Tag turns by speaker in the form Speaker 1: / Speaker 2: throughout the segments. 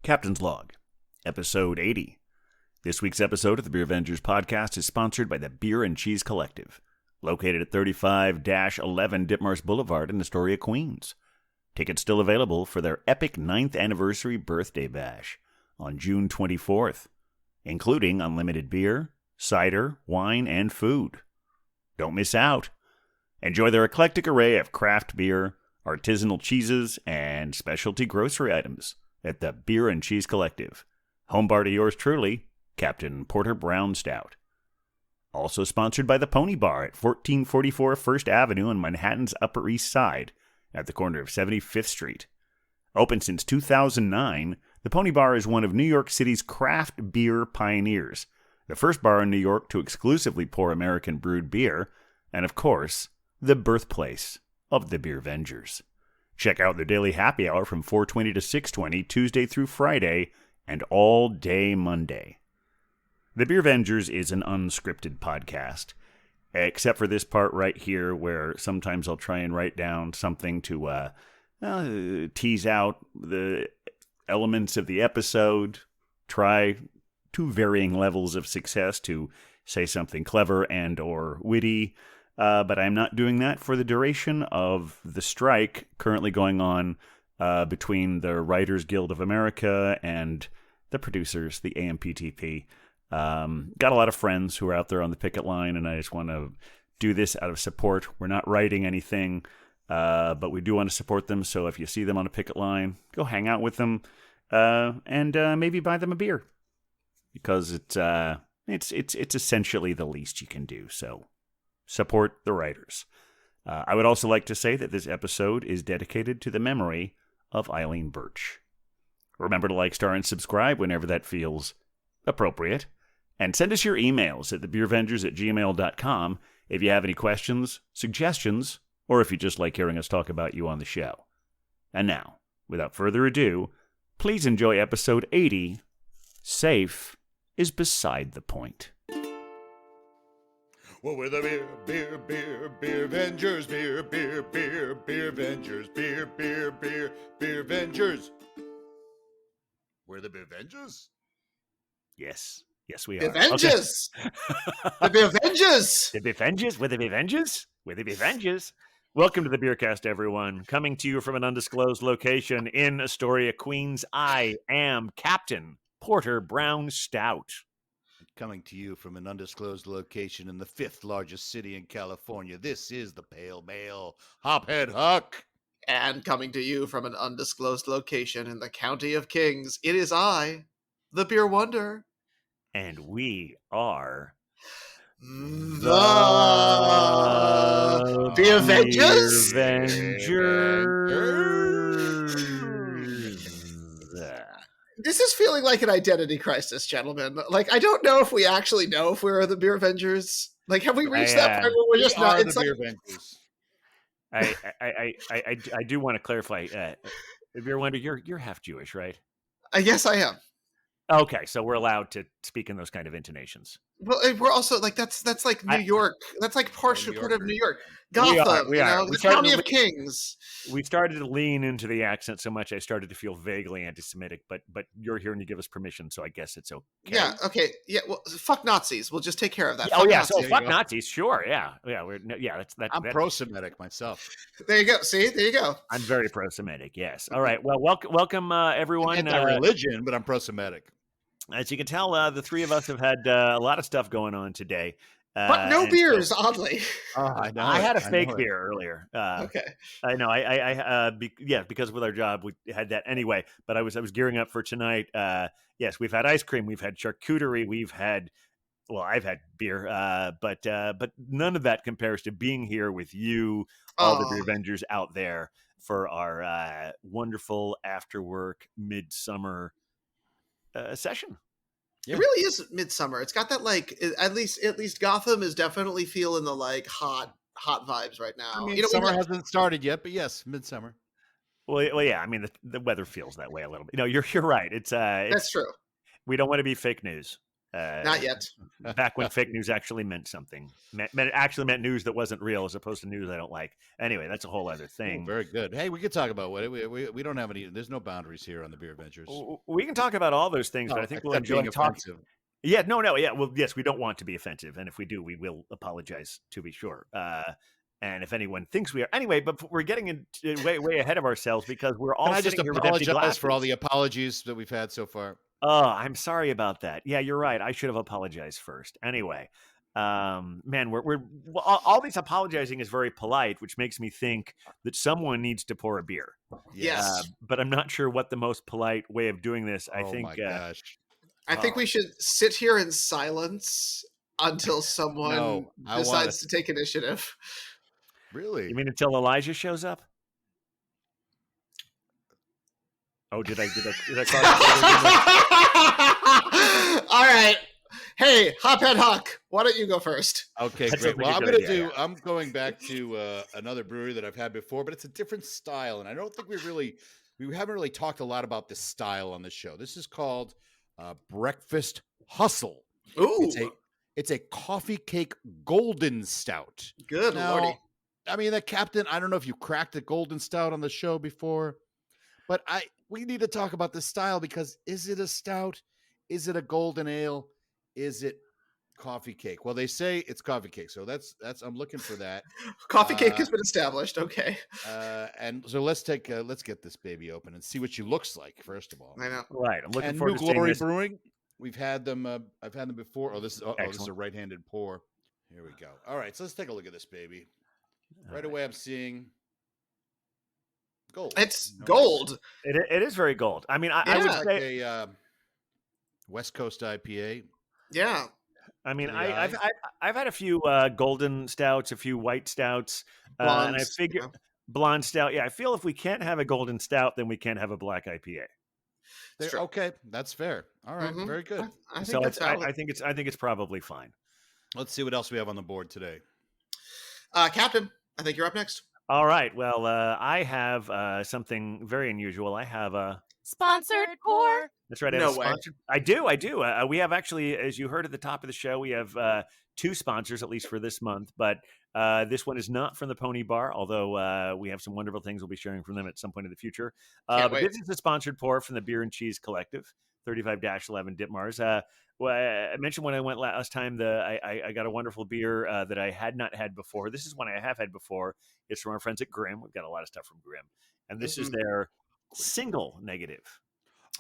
Speaker 1: Captain's Log, Episode 80. This week's episode of the Beer Avengers podcast is sponsored by the Beer and Cheese Collective, located at 35-11 Ditmars Boulevard in Astoria, Queens. Tickets still available for their epic 9th anniversary birthday bash on June 24th, including unlimited beer, cider, wine, and food. Don't miss out. Enjoy their eclectic array of craft beer, artisanal cheeses, and specialty grocery items at the Beer and Cheese Collective. Home bar to yours truly, Captain Porter Brown Stout. Also sponsored by the Pony Bar at 1444 First Avenue on Manhattan's Upper East Side at the corner of 75th Street. Open since 2009, the Pony Bar is one of New York City's craft beer pioneers, the first bar in New York to exclusively pour American brewed beer, and of course, the birthplace of the Beer Avengers. Check out their daily happy hour from 4:20 to 6:20, Tuesday through Friday, and all day Monday. The Beer Avengers is an unscripted podcast, except for this part right here where sometimes I'll try and write down something to tease out the elements of the episode, try to varying levels of success to say something clever and or witty, but I'm not doing that for the duration of the strike currently going on between the Writers Guild of America and the producers, the AMPTP. Got a lot of friends who are out there on the picket line, and I just want to do this out of support. We're not writing anything, but we do want to support them. So if you see them on a picket line, go hang out with them and maybe buy them a beer, because it's essentially the least you can do. So support the writers. I would also like to say that this episode is dedicated to the memory of Eileen Birch. Remember to like, star, and subscribe whenever that feels appropriate. And send us your emails at thebeeravengers@gmail.com if you have any questions, suggestions, or if you just like hearing us talk about you on the show. And now, without further ado, please enjoy episode 80, Safe is Beside the Point.
Speaker 2: Well, we're the beer Avengers, beer Avengers, beer Avengers. We're the Beer Avengers?
Speaker 1: Yes, we
Speaker 3: The
Speaker 1: are.
Speaker 3: Avengers!
Speaker 1: Okay.
Speaker 3: The Beer Avengers!
Speaker 1: The Avengers? We're the Avengers? We're the Avengers. Welcome to the Beercast, everyone. Coming to you from an undisclosed location in Astoria, Queens, I am Captain Porter Brown Stout.
Speaker 2: Coming to you from an undisclosed location in the 5th largest city in California, this is the Pale Male, Hophead Huck.
Speaker 3: And coming to you from an undisclosed location in the County of Kings, it is I, the Beer Wonder.
Speaker 1: And we are
Speaker 3: The Beer Avengers? This is feeling like an identity crisis, gentlemen. Like, I don't know if we actually know if we're the Beer Avengers. Like, have we reached that point where we're just not?
Speaker 2: The
Speaker 3: It's
Speaker 2: Beer
Speaker 3: like,
Speaker 2: Avengers.
Speaker 1: I do want to clarify. Beer Wonder, you're half Jewish, right?
Speaker 3: yes, I am.
Speaker 1: Okay, so we're allowed to speak in those kind of intonations.
Speaker 3: Well, we're also like that's like New York. That's like part of New York.
Speaker 1: We
Speaker 3: Gotham,
Speaker 1: are.
Speaker 3: the County of Kings.
Speaker 1: We started to lean into the accent so much I started to feel vaguely anti-Semitic, but you're here and you give us permission, so I guess it's okay.
Speaker 3: Yeah, okay. Yeah, well, fuck Nazis. We'll just take care of that.
Speaker 1: Oh,
Speaker 3: Fuck
Speaker 1: yeah,
Speaker 3: Nazis.
Speaker 1: so fuck Nazis, sure, yeah.
Speaker 2: I'm pro-Semitic myself.
Speaker 3: There you go. See? There you go.
Speaker 1: I'm very pro-Semitic, yes. All right, well, welcome everyone.
Speaker 2: I'm anti-religion, but I'm pro-Semitic.
Speaker 1: As you can tell, the three of us have had a lot of stuff going on today.
Speaker 3: But no beers, oddly.
Speaker 2: I know.
Speaker 1: I had a fake beer earlier.
Speaker 3: Okay.
Speaker 1: I know. Because with our job we had that anyway. But I was gearing up for tonight. Yes, we've had ice cream, we've had charcuterie, I've had beer, but none of that compares to being here with you, all the Beer Avengers out there for our wonderful after work midsummer session.
Speaker 3: Yeah. It really is midsummer. It's got that like at least Gotham is definitely feeling the like hot vibes right now.
Speaker 2: I mean, summer hasn't started yet, but yes, midsummer.
Speaker 1: Well, yeah. I mean, the weather feels that way a little bit. You're right. That's
Speaker 3: true.
Speaker 1: We don't want to be fake news.
Speaker 3: Not yet.
Speaker 1: Back when fake news actually meant something. Actually meant news that wasn't real as opposed to news I don't like. Anyway, that's a whole other thing.
Speaker 2: Ooh, very good. Hey, we could talk about what we don't have any. There's no boundaries here on the Beer Ventures.
Speaker 1: We can talk about all those things, but I think we'll enjoy talking. Yeah, no, yeah. Well, yes, we don't want to be offensive, and if we do, we will apologize to be sure. And if anyone thinks we are, anyway, but we're getting way ahead of ourselves because we're all.
Speaker 2: Can I just
Speaker 1: sitting here with empty
Speaker 2: apologize
Speaker 1: glasses.
Speaker 2: for all the apologies that we've had so far?
Speaker 1: Oh, I'm sorry about that. Yeah, you're right. I should have apologized first. Anyway, man, we're all this apologizing is very polite, which makes me think that someone needs to pour a beer.
Speaker 3: Yes.
Speaker 1: But I'm not sure what the most polite way of doing this. I think.
Speaker 2: My gosh.
Speaker 3: I think we should sit here in silence until someone decides to take initiative.
Speaker 2: Really?
Speaker 1: You mean until Elijah shows up? Oh, did I
Speaker 3: All right. Hey, Hophead Huck, why don't you go first?
Speaker 2: Okay,
Speaker 1: That's
Speaker 2: great. Well,
Speaker 1: something
Speaker 2: I'm going back to another brewery that I've had before, but it's a different style, and I don't think we haven't really talked a lot about this style on the show. This is called Breakfast Hustle.
Speaker 3: Ooh,
Speaker 2: it's a coffee cake golden stout.
Speaker 3: Good lordy.
Speaker 2: I mean, the captain, I don't know if you cracked a golden stout on the show before, but we need to talk about the style because is it a stout? Is it a golden ale? Is it coffee cake? Well, they say it's coffee cake, so that's I'm looking for that.
Speaker 3: Coffee cake has been established. Okay.
Speaker 2: And so let's get this baby open and see what she looks like. First of all,
Speaker 3: I know.
Speaker 1: Right. I'm looking
Speaker 2: and
Speaker 1: forward
Speaker 2: New
Speaker 1: to seeing
Speaker 2: Glory
Speaker 1: this.
Speaker 2: Brewing. We've had them. I've had them before. This is
Speaker 1: Excellent.
Speaker 2: a right-handed pour. Here we go. All right, so let's take a look at this baby. Right away, I'm seeing gold.
Speaker 3: It's gold.
Speaker 1: It is very gold. I mean, I would
Speaker 2: like
Speaker 1: say
Speaker 2: a West Coast IPA.
Speaker 3: Yeah.
Speaker 1: I mean, I've had a few golden stouts, a few white stouts, and I figure blonde stout. Yeah, I feel if we can't have a golden stout, then we can't have a black IPA.
Speaker 2: Okay, that's fair. All right, very good.
Speaker 3: I think
Speaker 1: I think it's probably fine.
Speaker 2: Let's see what else we have on the board today.
Speaker 3: Captain, I think you're up next.
Speaker 1: All right. Well, I have something very unusual. I have a
Speaker 4: sponsored pour.
Speaker 1: That's right.
Speaker 3: No way.
Speaker 1: I do. We have actually, as you heard at the top of the show, we have two sponsors, at least for this month. But this one is not from the Pony Bar, although we have some wonderful things we'll be sharing from them at some point in the future. But this is a sponsored pour from the Beer and Cheese Collective, 35-11 Ditmars. Well, I mentioned when I went last time, I got a wonderful beer that I had not had before. This is one I have had before. It's from our friends at Grimm. We've got a lot of stuff from Grimm. And this is their single negative.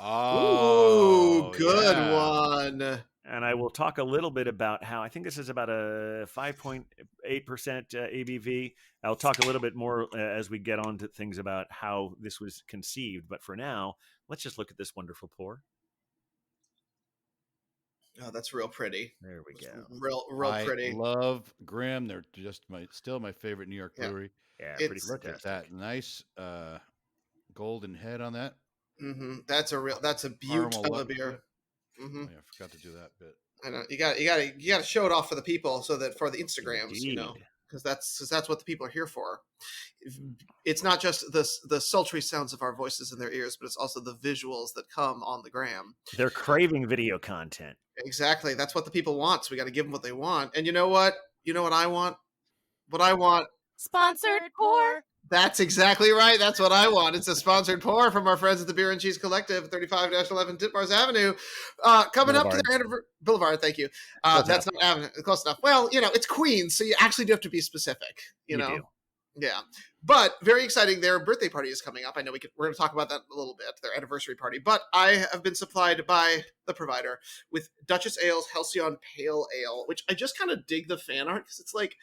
Speaker 3: Oh, good one.
Speaker 1: And I will talk a little bit about how I think this is about a 5.8% ABV. I'll talk a little bit more as we get on to things about how this was conceived. But for now, let's just look at this wonderful pour.
Speaker 3: Oh, that's real pretty.
Speaker 1: There we go.
Speaker 3: Real pretty.
Speaker 2: I love Grimm. They're just still my favorite New York brewery.
Speaker 1: Yeah,
Speaker 3: It's-
Speaker 1: pretty
Speaker 2: Look
Speaker 1: fantastic.
Speaker 2: at that nice golden head on that.
Speaker 3: Mm-hmm. That's a beaut
Speaker 2: Caramel
Speaker 3: of a beer. Mm-hmm.
Speaker 2: Oh, yeah, I forgot to do that bit.
Speaker 3: I know you got to show it off for the people, so that for the Instagrams, you know,
Speaker 1: Indeed.
Speaker 3: because that's what the people are here for. It's not just the sultry sounds of our voices in their ears, but it's also the visuals that come on the gram.
Speaker 1: They're craving video content.
Speaker 3: Exactly, that's what the people want. So we got to give them what they want. And you know what? You know what I want? What I want.
Speaker 4: Sponsored pour.
Speaker 3: That's exactly right. That's what I want. It's a sponsored pour from our friends at the Beer and Cheese Collective, 35-11 Ditmars Avenue. Coming up to their anniversary. Boulevard, thank you. That's not Avenue. Close enough. Well, you know, it's Queens, so you actually do have to be specific. You know?
Speaker 1: do.
Speaker 3: Yeah. But very exciting. Their birthday party is coming up. I know we're going to talk about that in a little bit, their anniversary party. But I have been supplied by the provider with Duchess Ale's Halcyon Pale Ale, which I just kind of dig the fan art because it's like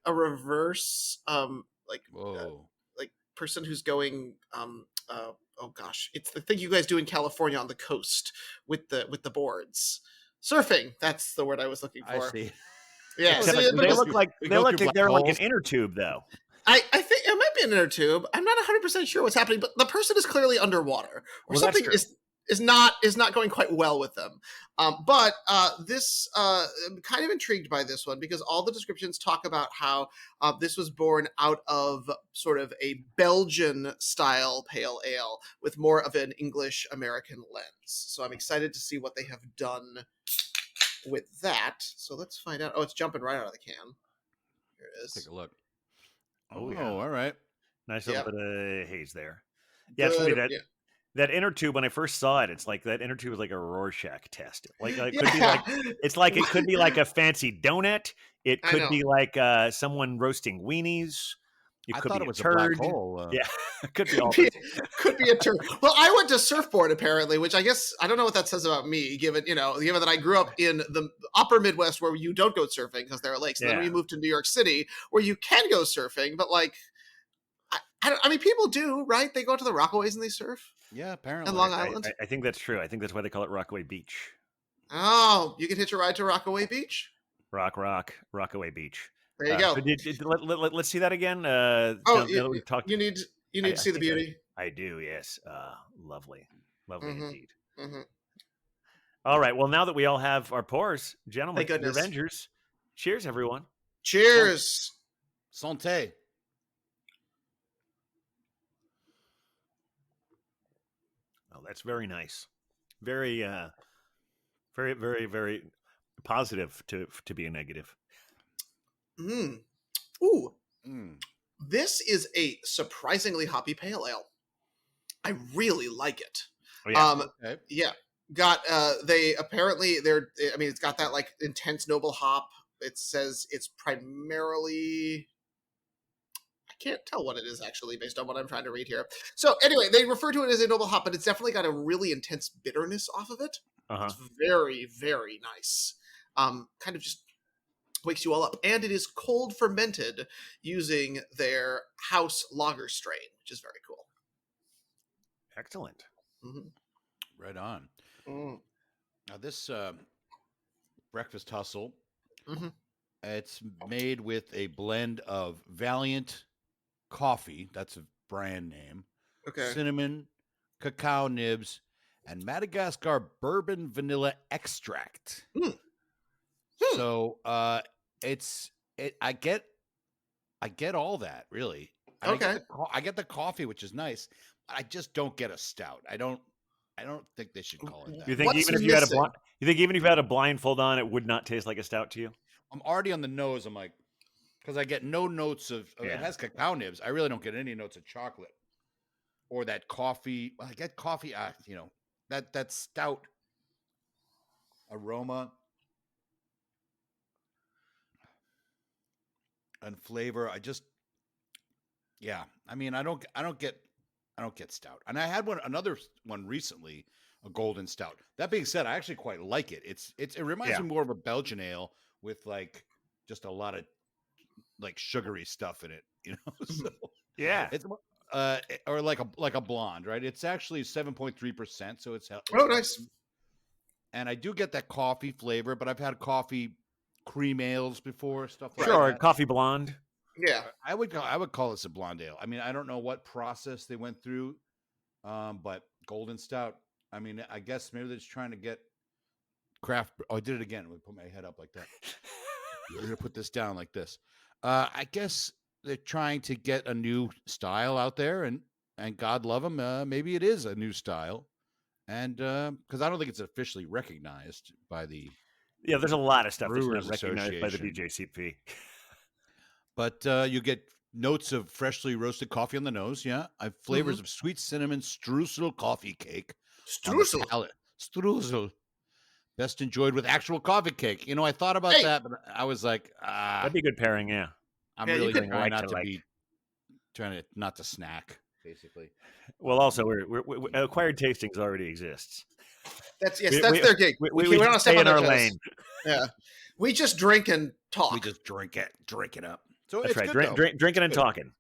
Speaker 3: a reverse like person who's going oh gosh, it's the thing you guys do in California on the coast with the boards. Surfing, that's the word I was looking for.
Speaker 2: I see.
Speaker 3: Yeah,
Speaker 1: Except
Speaker 3: see,
Speaker 1: they look like
Speaker 2: we go through
Speaker 1: they're
Speaker 2: black
Speaker 1: like an
Speaker 2: holes.
Speaker 1: inner tube though.
Speaker 3: I think it might be an inner tube. I'm not 100% sure what's happening, but the person is clearly underwater or
Speaker 1: Well, that's
Speaker 3: something
Speaker 1: true.
Speaker 3: is not going quite well with them. But this I'm kind of intrigued by this one because all the descriptions talk about how this was born out of sort of a Belgian style pale ale with more of an English American lens. So I'm excited to see what they have done with that. So let's find out. Oh, it's jumping right out of the can. Here it is.
Speaker 5: Take a look.
Speaker 1: Oh, yeah.
Speaker 5: All right.
Speaker 1: Nice
Speaker 3: Yeah.
Speaker 1: little bit of haze there. Yeah, it's funny
Speaker 3: Good,
Speaker 1: that that inner tube. When I first saw it, it's like that inner tube is like a Rorschach test. Like it
Speaker 3: yeah.
Speaker 1: could be like it's like it could be like a fancy donut. It
Speaker 3: I
Speaker 1: could
Speaker 3: know.
Speaker 1: be like someone roasting weenies. It
Speaker 5: I
Speaker 1: could
Speaker 5: thought
Speaker 1: be
Speaker 5: it was
Speaker 1: a
Speaker 5: a black
Speaker 1: turd.
Speaker 5: hole.
Speaker 1: Yeah, it could be all.
Speaker 3: Could be a turn. Well, I went to surfboard apparently, which I guess I don't know what that says about me, given that I grew up in the upper Midwest where you don't go surfing because there are lakes. And then
Speaker 1: Yeah.
Speaker 3: we moved to New York City where you can go surfing, but like, I mean, people do, right? They go to the Rockaways and they surf
Speaker 5: Yeah, apparently.
Speaker 3: in Long
Speaker 1: I,
Speaker 3: Island.
Speaker 1: I think that's true. I think that's why they call it Rockaway Beach.
Speaker 3: Oh, you can hitch a ride to Rockaway Beach.
Speaker 1: Rockaway Beach.
Speaker 3: There you go.
Speaker 1: So let's see that again.
Speaker 3: Oh,
Speaker 1: now that we've talked.
Speaker 3: you need to see the
Speaker 1: think
Speaker 3: beauty.
Speaker 1: I do. Yes. Lovely
Speaker 3: Mhm.
Speaker 1: indeed.
Speaker 3: Mhm.
Speaker 1: All right. Well, now that we all have our pours, gentlemen,
Speaker 3: Thank goodness.
Speaker 1: Avengers. Cheers, everyone.
Speaker 3: Cheers.
Speaker 5: Santé.
Speaker 1: Oh, that's very nice. Very, very, very, very positive to be a negative.
Speaker 3: Mm. Ooh,
Speaker 5: Mm.
Speaker 3: this is a surprisingly hoppy pale ale. I really like it.
Speaker 1: Oh, yeah.
Speaker 5: Okay.
Speaker 3: Yeah. Got they apparently they're I mean it's got that like intense noble hop. It says it's primarily I can't tell what it is actually based on what I'm trying to read here. So anyway, they refer to it as a noble hop, but it's definitely got a really intense bitterness off of it.
Speaker 1: Uh-huh.
Speaker 3: It's very, very nice. Kind of just wakes you all up. And it is cold fermented using their house lager strain, which is very cool.
Speaker 1: Excellent.
Speaker 3: Mhm.
Speaker 5: Right on.
Speaker 3: Mm.
Speaker 5: Now this breakfast hustle,
Speaker 3: Mhm.
Speaker 5: it's made with a blend of Valiant coffee, that's a brand name,
Speaker 3: Okay.
Speaker 5: cinnamon, cacao nibs, and Madagascar bourbon vanilla extract.
Speaker 3: Hmm.
Speaker 5: So I get all that really. I
Speaker 3: Okay.
Speaker 5: I get the coffee, which is nice. I just don't get a stout. I don't think they should call it that.
Speaker 1: You think
Speaker 3: What's
Speaker 1: even if you had
Speaker 3: missing?
Speaker 1: a blindfold on, it would not taste like a stout to you?
Speaker 5: I'm already on the nose. I'm like, because I get no notes of
Speaker 1: Yeah.
Speaker 5: it has cacao nibs. I really don't get any notes of chocolate or that coffee. Well, I get coffee, that stout aroma and flavor. I mean, I don't get stout. And I had another one recently, a golden stout. That being said, I actually quite like it. It reminds
Speaker 1: Yeah.
Speaker 5: me more of a Belgian ale with like just a lot of like sugary stuff in it, So
Speaker 1: Yeah.
Speaker 5: it's or like a blonde, right? It's actually 7.3%, so it's
Speaker 3: Oh, nice.
Speaker 5: And I do get that coffee flavor, but I've had coffee cream ales before, stuff like
Speaker 1: Sure.
Speaker 5: that.
Speaker 1: Coffee blonde.
Speaker 3: Yeah.
Speaker 5: I would call this a blonde ale. I mean, I don't know what process they went through, but golden stout. I mean, I guess maybe they're just trying to get craft. Oh, I did it again. We put my head up like that. We're gonna put this down like this. I guess they're trying to get a new style out there, and God love them. Maybe it is a new style, and because I don't think it's officially recognized by the.
Speaker 1: Yeah, there's a lot of stuff that's
Speaker 5: Brewers
Speaker 1: not recognized by the
Speaker 5: Association.
Speaker 1: BJCP.
Speaker 5: But you get notes of freshly roasted coffee on the nose. Yeah, I have flavors of sweet cinnamon streusel coffee cake. on the
Speaker 3: Streusel.
Speaker 5: palate. Streusel. Best enjoyed with actual coffee cake. I thought about
Speaker 3: Hey.
Speaker 5: that, but I was like,
Speaker 1: That'd be a good pairing. Yeah.
Speaker 5: I'm
Speaker 3: Yeah, you
Speaker 5: really
Speaker 3: could-
Speaker 5: trying
Speaker 1: like
Speaker 5: not to snack, basically.
Speaker 1: Well, also, we acquired tastings already exists.
Speaker 3: That's
Speaker 1: We-
Speaker 3: that's
Speaker 1: we-
Speaker 3: their gig.
Speaker 1: We
Speaker 3: don't
Speaker 1: just
Speaker 3: step
Speaker 1: stay
Speaker 3: on
Speaker 1: in
Speaker 3: their
Speaker 1: our
Speaker 3: toes.
Speaker 1: lane.
Speaker 3: Yeah. We just drink and talk.
Speaker 5: We just drink it up. So
Speaker 1: That's
Speaker 5: it's
Speaker 1: right.
Speaker 5: good, though.
Speaker 1: Drinking and
Speaker 5: Good.
Speaker 1: talking.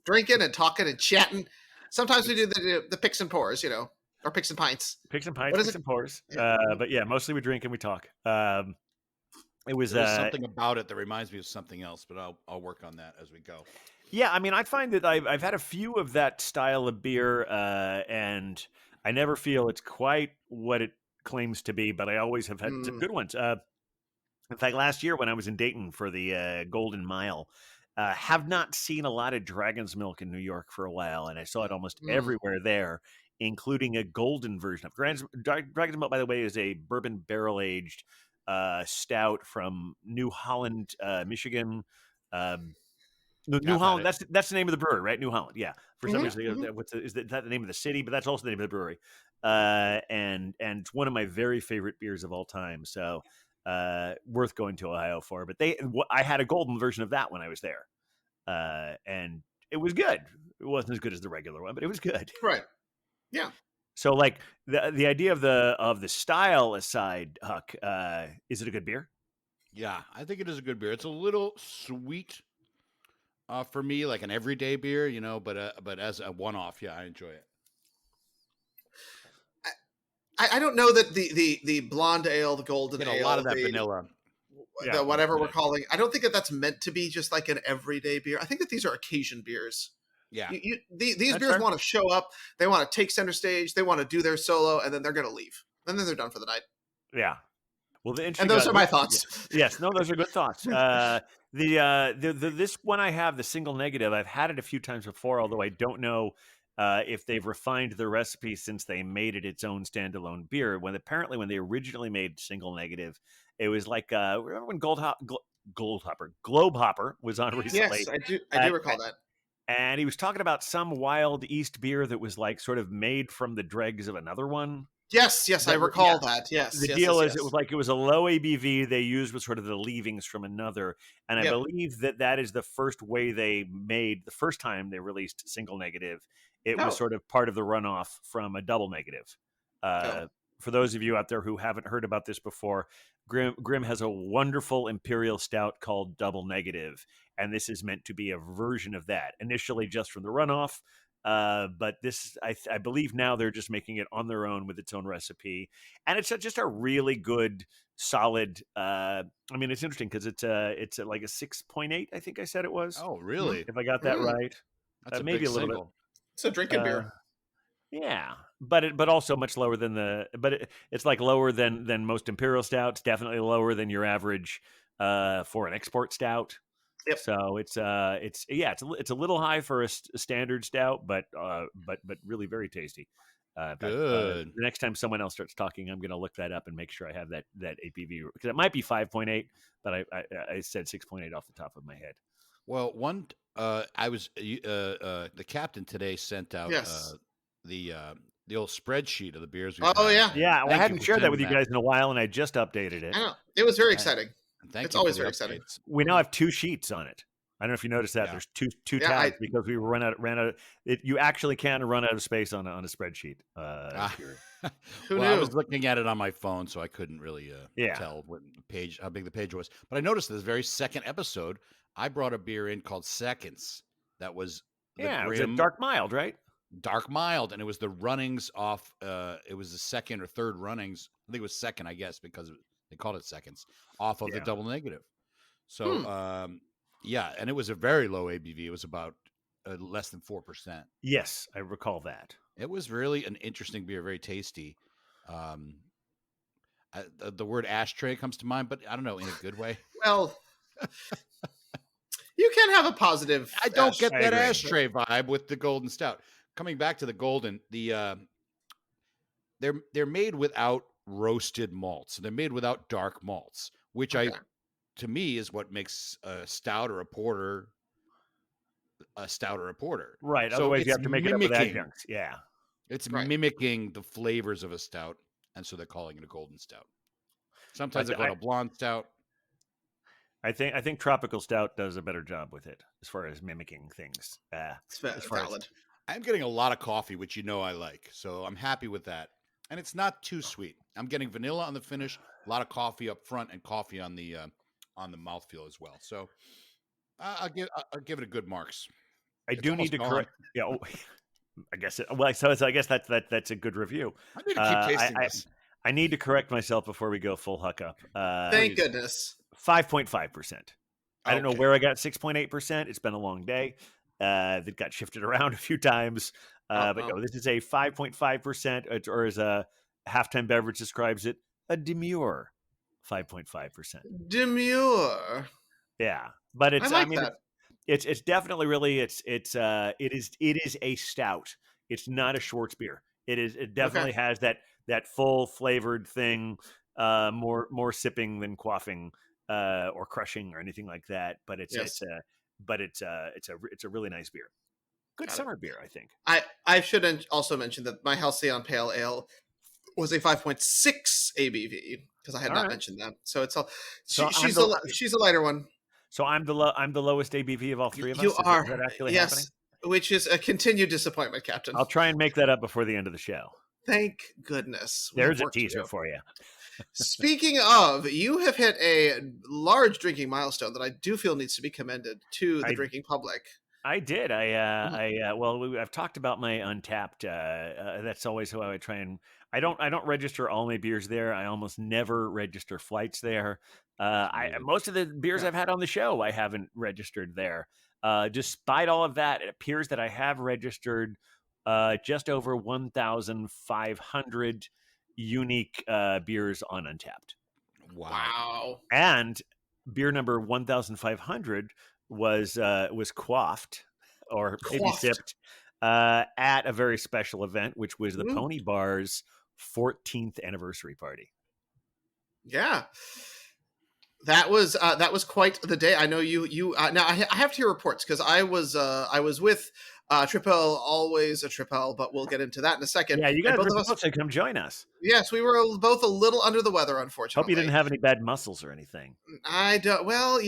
Speaker 3: Drinking and talking and chatting. Sometimes we do the picks and pours, or picks and pints.
Speaker 1: Picks and pints,
Speaker 3: What is
Speaker 1: picks
Speaker 3: it?
Speaker 1: and pours.
Speaker 3: Yeah.
Speaker 1: But yeah, mostly we drink and we talk. It was
Speaker 5: There's something about it that reminds me of something else, but I'll work on that as we go.
Speaker 1: yeah. I mean, I find that I've had a few of that style of beer, and I never feel it's quite what it claims to be. But I always have had some good ones. In fact, last year when I was in Dayton for the Golden Mile, have not seen a lot of Dragon's Milk in New York for a while, and I saw it almost everywhere there, including a golden version of Dragon's Milk. By the way, is a bourbon barrel aged stout from New Holland, Michigan. New
Speaker 5: I've had
Speaker 1: Holland.
Speaker 5: it.
Speaker 1: That's the name of the brewery, right? New Holland. Yeah. For some
Speaker 3: Mhm,
Speaker 1: reason,
Speaker 3: mhm.
Speaker 1: is that the name of the city? But that's also the name of the brewery. And it's one of my very favorite beers of all time. So worth going to Ohio for. But I had a golden version of that when I was there, and it was good. It wasn't as good as the regular one, but it was good.
Speaker 3: Right. Yeah.
Speaker 1: So, like the idea of the style aside, Huck, is it a good beer?
Speaker 5: Yeah, I think it is a good beer. It's a little sweet for me, like an everyday beer, but as a one-off, yeah, I enjoy it.
Speaker 3: I don't know that the blonde ale, the golden
Speaker 5: Get
Speaker 3: ale,
Speaker 5: a lot of that
Speaker 3: the,
Speaker 5: vanilla.
Speaker 1: Yeah.
Speaker 3: the whatever we're
Speaker 5: Yeah.
Speaker 3: calling. I don't think that that's meant to be just like an everyday beer. I think that these are occasion beers.
Speaker 5: Yeah,
Speaker 3: These
Speaker 1: That's
Speaker 3: beers
Speaker 1: fair.
Speaker 3: want to show up. They want to take center stage. They want to do their solo, and then they're going to leave. And then they're done for the night.
Speaker 1: Yeah. Well, the
Speaker 3: And
Speaker 1: interesting.
Speaker 3: those are my thoughts.
Speaker 1: Yes, no, those are good thoughts. This one I have, the single negative, I've had it a few times before, although I don't know if they've refined the recipe since they made it its own standalone beer. When they originally made single negative, it was like remember when Globehopper was on recently,
Speaker 3: Yes, I do
Speaker 1: Uh,
Speaker 3: recall that.
Speaker 1: and he was talking about some Wild East beer that was like sort of made from the dregs of another one.
Speaker 3: Yes, I recall that. Yes.
Speaker 1: The deal is it was a low ABV they used with sort of the leavings from another, and I
Speaker 3: Yep.
Speaker 1: believe that is the first way they made the first time they released single negative. It
Speaker 3: Oh.
Speaker 1: was sort of part of the runoff from a double negative. For those of you out there who haven't heard about this before, Grimm has a wonderful imperial stout called Double Negative, and this is meant to be a version of that. Initially, just from the runoff. But this, I believe now they're just making it on their own with its own recipe, and it's just a really good, solid. I mean, it's interesting because it's like a 6.8. I think I said it was.
Speaker 5: Oh, really?
Speaker 1: If I got that
Speaker 3: Mm.
Speaker 1: right,
Speaker 5: That's a
Speaker 1: maybe
Speaker 5: big
Speaker 1: a little
Speaker 5: single.
Speaker 3: It's a drinking
Speaker 1: bit.
Speaker 3: beer.
Speaker 1: Yeah, but also much lower than it's like lower than most imperial stouts. Definitely lower than your average for an export stout.
Speaker 3: Yep.
Speaker 1: So it's a little high for a standard stout, but really very tasty. In fact,
Speaker 5: Good.
Speaker 1: the next time someone else starts talking, I'm going to look that up and make sure I have that ABV because it might be 5.8, but I said 6.8 off the top of my head.
Speaker 5: Well, I was the captain today sent out
Speaker 3: Yes.
Speaker 5: the old spreadsheet of the beers.
Speaker 3: Oh,
Speaker 5: had,
Speaker 3: yeah.
Speaker 5: and
Speaker 1: Yeah, well, I
Speaker 5: thank you
Speaker 1: hadn't
Speaker 5: for
Speaker 1: shared that
Speaker 5: sending
Speaker 1: with you guys in a while, and I just updated it.
Speaker 3: I know. It was very
Speaker 5: And-
Speaker 3: exciting.
Speaker 5: And thank
Speaker 3: It's
Speaker 5: you
Speaker 3: always
Speaker 5: for the
Speaker 3: very exciting.
Speaker 5: updates.
Speaker 1: We now have 2 sheets on it. I don't know if you noticed that.
Speaker 5: Yeah.
Speaker 1: There's two
Speaker 3: Yeah,
Speaker 1: tabs because we ran out. You actually can run out of space on a spreadsheet. Here.
Speaker 3: Who
Speaker 5: Well, I
Speaker 3: knew?
Speaker 5: was looking at it on my phone, so I couldn't really
Speaker 1: Yeah.
Speaker 5: tell how big the page was. But I noticed this very second episode, I brought a beer in called Seconds. That was the
Speaker 1: Yeah, it was a
Speaker 5: Grimm
Speaker 1: dark mild, right?
Speaker 5: Dark Mild, and it was the runnings off. It was the second or third runnings. I think it was second, I guess, because they called it Seconds off of the
Speaker 1: Yeah.
Speaker 5: double negative. So, yeah, and it was a very low ABV. It was about less than 4%.
Speaker 1: Yes, I recall that.
Speaker 5: It was really an interesting beer, very tasty. The word ashtray comes to mind, but I don't know, in a good way.
Speaker 3: Well, you can have a positive.
Speaker 5: I don't get
Speaker 1: I
Speaker 5: that
Speaker 1: agree.
Speaker 5: ashtray vibe with the golden stout. Coming back to the golden, they're made without roasted malts. They're made without dark malts, which
Speaker 3: Okay.
Speaker 5: to me is what makes a stout or a porter a stout or a porter.
Speaker 1: Right.
Speaker 5: So
Speaker 1: Otherwise, you
Speaker 5: it's
Speaker 1: have to make it up with
Speaker 5: mimicking.
Speaker 1: adjuncts. Yeah.
Speaker 5: It's
Speaker 3: Right.
Speaker 5: mimicking the flavors of a stout, and so they're calling it a golden stout. Sometimes
Speaker 1: But
Speaker 5: they call it a blonde stout.
Speaker 1: I think tropical stout does a better job with it as far as mimicking things.
Speaker 3: It's
Speaker 1: as far as-
Speaker 3: valid.
Speaker 5: I'm getting a lot of coffee, which I like, so I'm happy with that. And it's not too sweet. I'm getting vanilla on the finish, a lot of coffee up front, and coffee on the mouthfeel as well. So I'll give it a good marks.
Speaker 1: I
Speaker 5: It's
Speaker 1: do need
Speaker 5: almost
Speaker 1: to
Speaker 5: gone.
Speaker 1: correct. Yeah. I guess. I guess that's a good review.
Speaker 5: I need to keep tasting
Speaker 1: I-
Speaker 5: this.
Speaker 1: I need to correct myself before we go full huck up.
Speaker 3: Thank goodness.
Speaker 1: 5.5%. I don't know
Speaker 5: Okay.
Speaker 1: where I got 6.8%. It's been a long day. That got shifted around a few times. But
Speaker 3: wow.
Speaker 1: no, this is a 5.5%, or as a Halftime Beverage describes it, a demure 5.5%.
Speaker 3: Demure.
Speaker 1: Yeah, but it's.
Speaker 3: I like
Speaker 1: mean,
Speaker 3: that.
Speaker 1: it's definitely really it is a stout. It's not a Schwartz beer. It definitely has that full flavored thing. more sipping than quaffing or crushing or anything like that. But it's a really nice beer. Good
Speaker 3: Got it.
Speaker 1: summer beer, I think.
Speaker 3: I should also mention that my Halcyon Pale Ale was a 5.6 ABV because I had
Speaker 1: All
Speaker 3: not
Speaker 1: right.
Speaker 3: mentioned that. So it's all
Speaker 1: So
Speaker 3: she's a lighter one.
Speaker 1: So I'm the lowest ABV of all three of us.
Speaker 3: You
Speaker 1: Is that-
Speaker 3: are
Speaker 1: is that actually
Speaker 3: yes,
Speaker 1: happening?
Speaker 3: which is a continued disappointment, Captain.
Speaker 1: I'll try and make that up before the end of the show.
Speaker 3: Thank goodness. We have
Speaker 1: There's a
Speaker 3: work to
Speaker 1: teaser
Speaker 3: do.
Speaker 1: for you.
Speaker 3: Speaking of, you have hit a large drinking milestone that I do feel needs to be commended to the
Speaker 1: I-
Speaker 3: drinking public.
Speaker 1: I did. I've talked about my Untapped. That's always how I try and. I don't register all my beers there. I almost never register flights there. Most of the beers
Speaker 3: Yeah.
Speaker 1: I've had on the show, I haven't registered there. Despite all of that, it appears that I have registered just over 1,500 unique beers on Untapped.
Speaker 3: Wow.
Speaker 1: And beer number 1,500 was quaffed or maybe
Speaker 3: Quaffed.
Speaker 1: sipped at a very special event, which was the
Speaker 3: Mhm.
Speaker 1: Pony Bar's 14th anniversary party.
Speaker 3: Yeah. That was quite the day. I know you now I have to hear reports because I was with Tripel, always a Tripel, but we'll get into that in a second.
Speaker 1: Yeah, you
Speaker 3: And
Speaker 1: guys
Speaker 3: both
Speaker 1: were
Speaker 3: of us,
Speaker 1: supposed to come join us.
Speaker 3: yes, we were both a little under the weather, unfortunately.
Speaker 1: Hope you didn't have any bad muscles or anything.
Speaker 3: I don't. Well,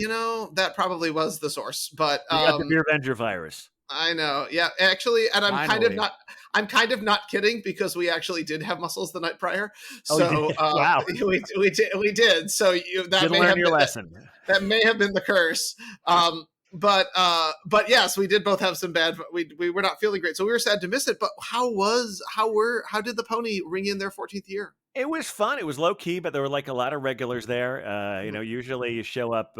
Speaker 3: that probably was the source, but
Speaker 1: You got the Beer Avenger virus.
Speaker 3: I know. Yeah, actually, and I'm
Speaker 5: Finally.
Speaker 3: kind of not kidding because we actually did have muscles the night prior.
Speaker 1: Oh,
Speaker 3: So
Speaker 1: you did? Wow.
Speaker 3: we did. So that
Speaker 1: Did
Speaker 3: may
Speaker 1: learn
Speaker 3: have
Speaker 1: your
Speaker 3: been
Speaker 1: lesson.
Speaker 3: that may have been the curse. But yes, we did both have some bad. We were not feeling great, so we were sad to miss it. But how did the Pony ring in their 14th year?
Speaker 1: It was fun. It was low key, but there were like a lot of regulars there. Usually you show up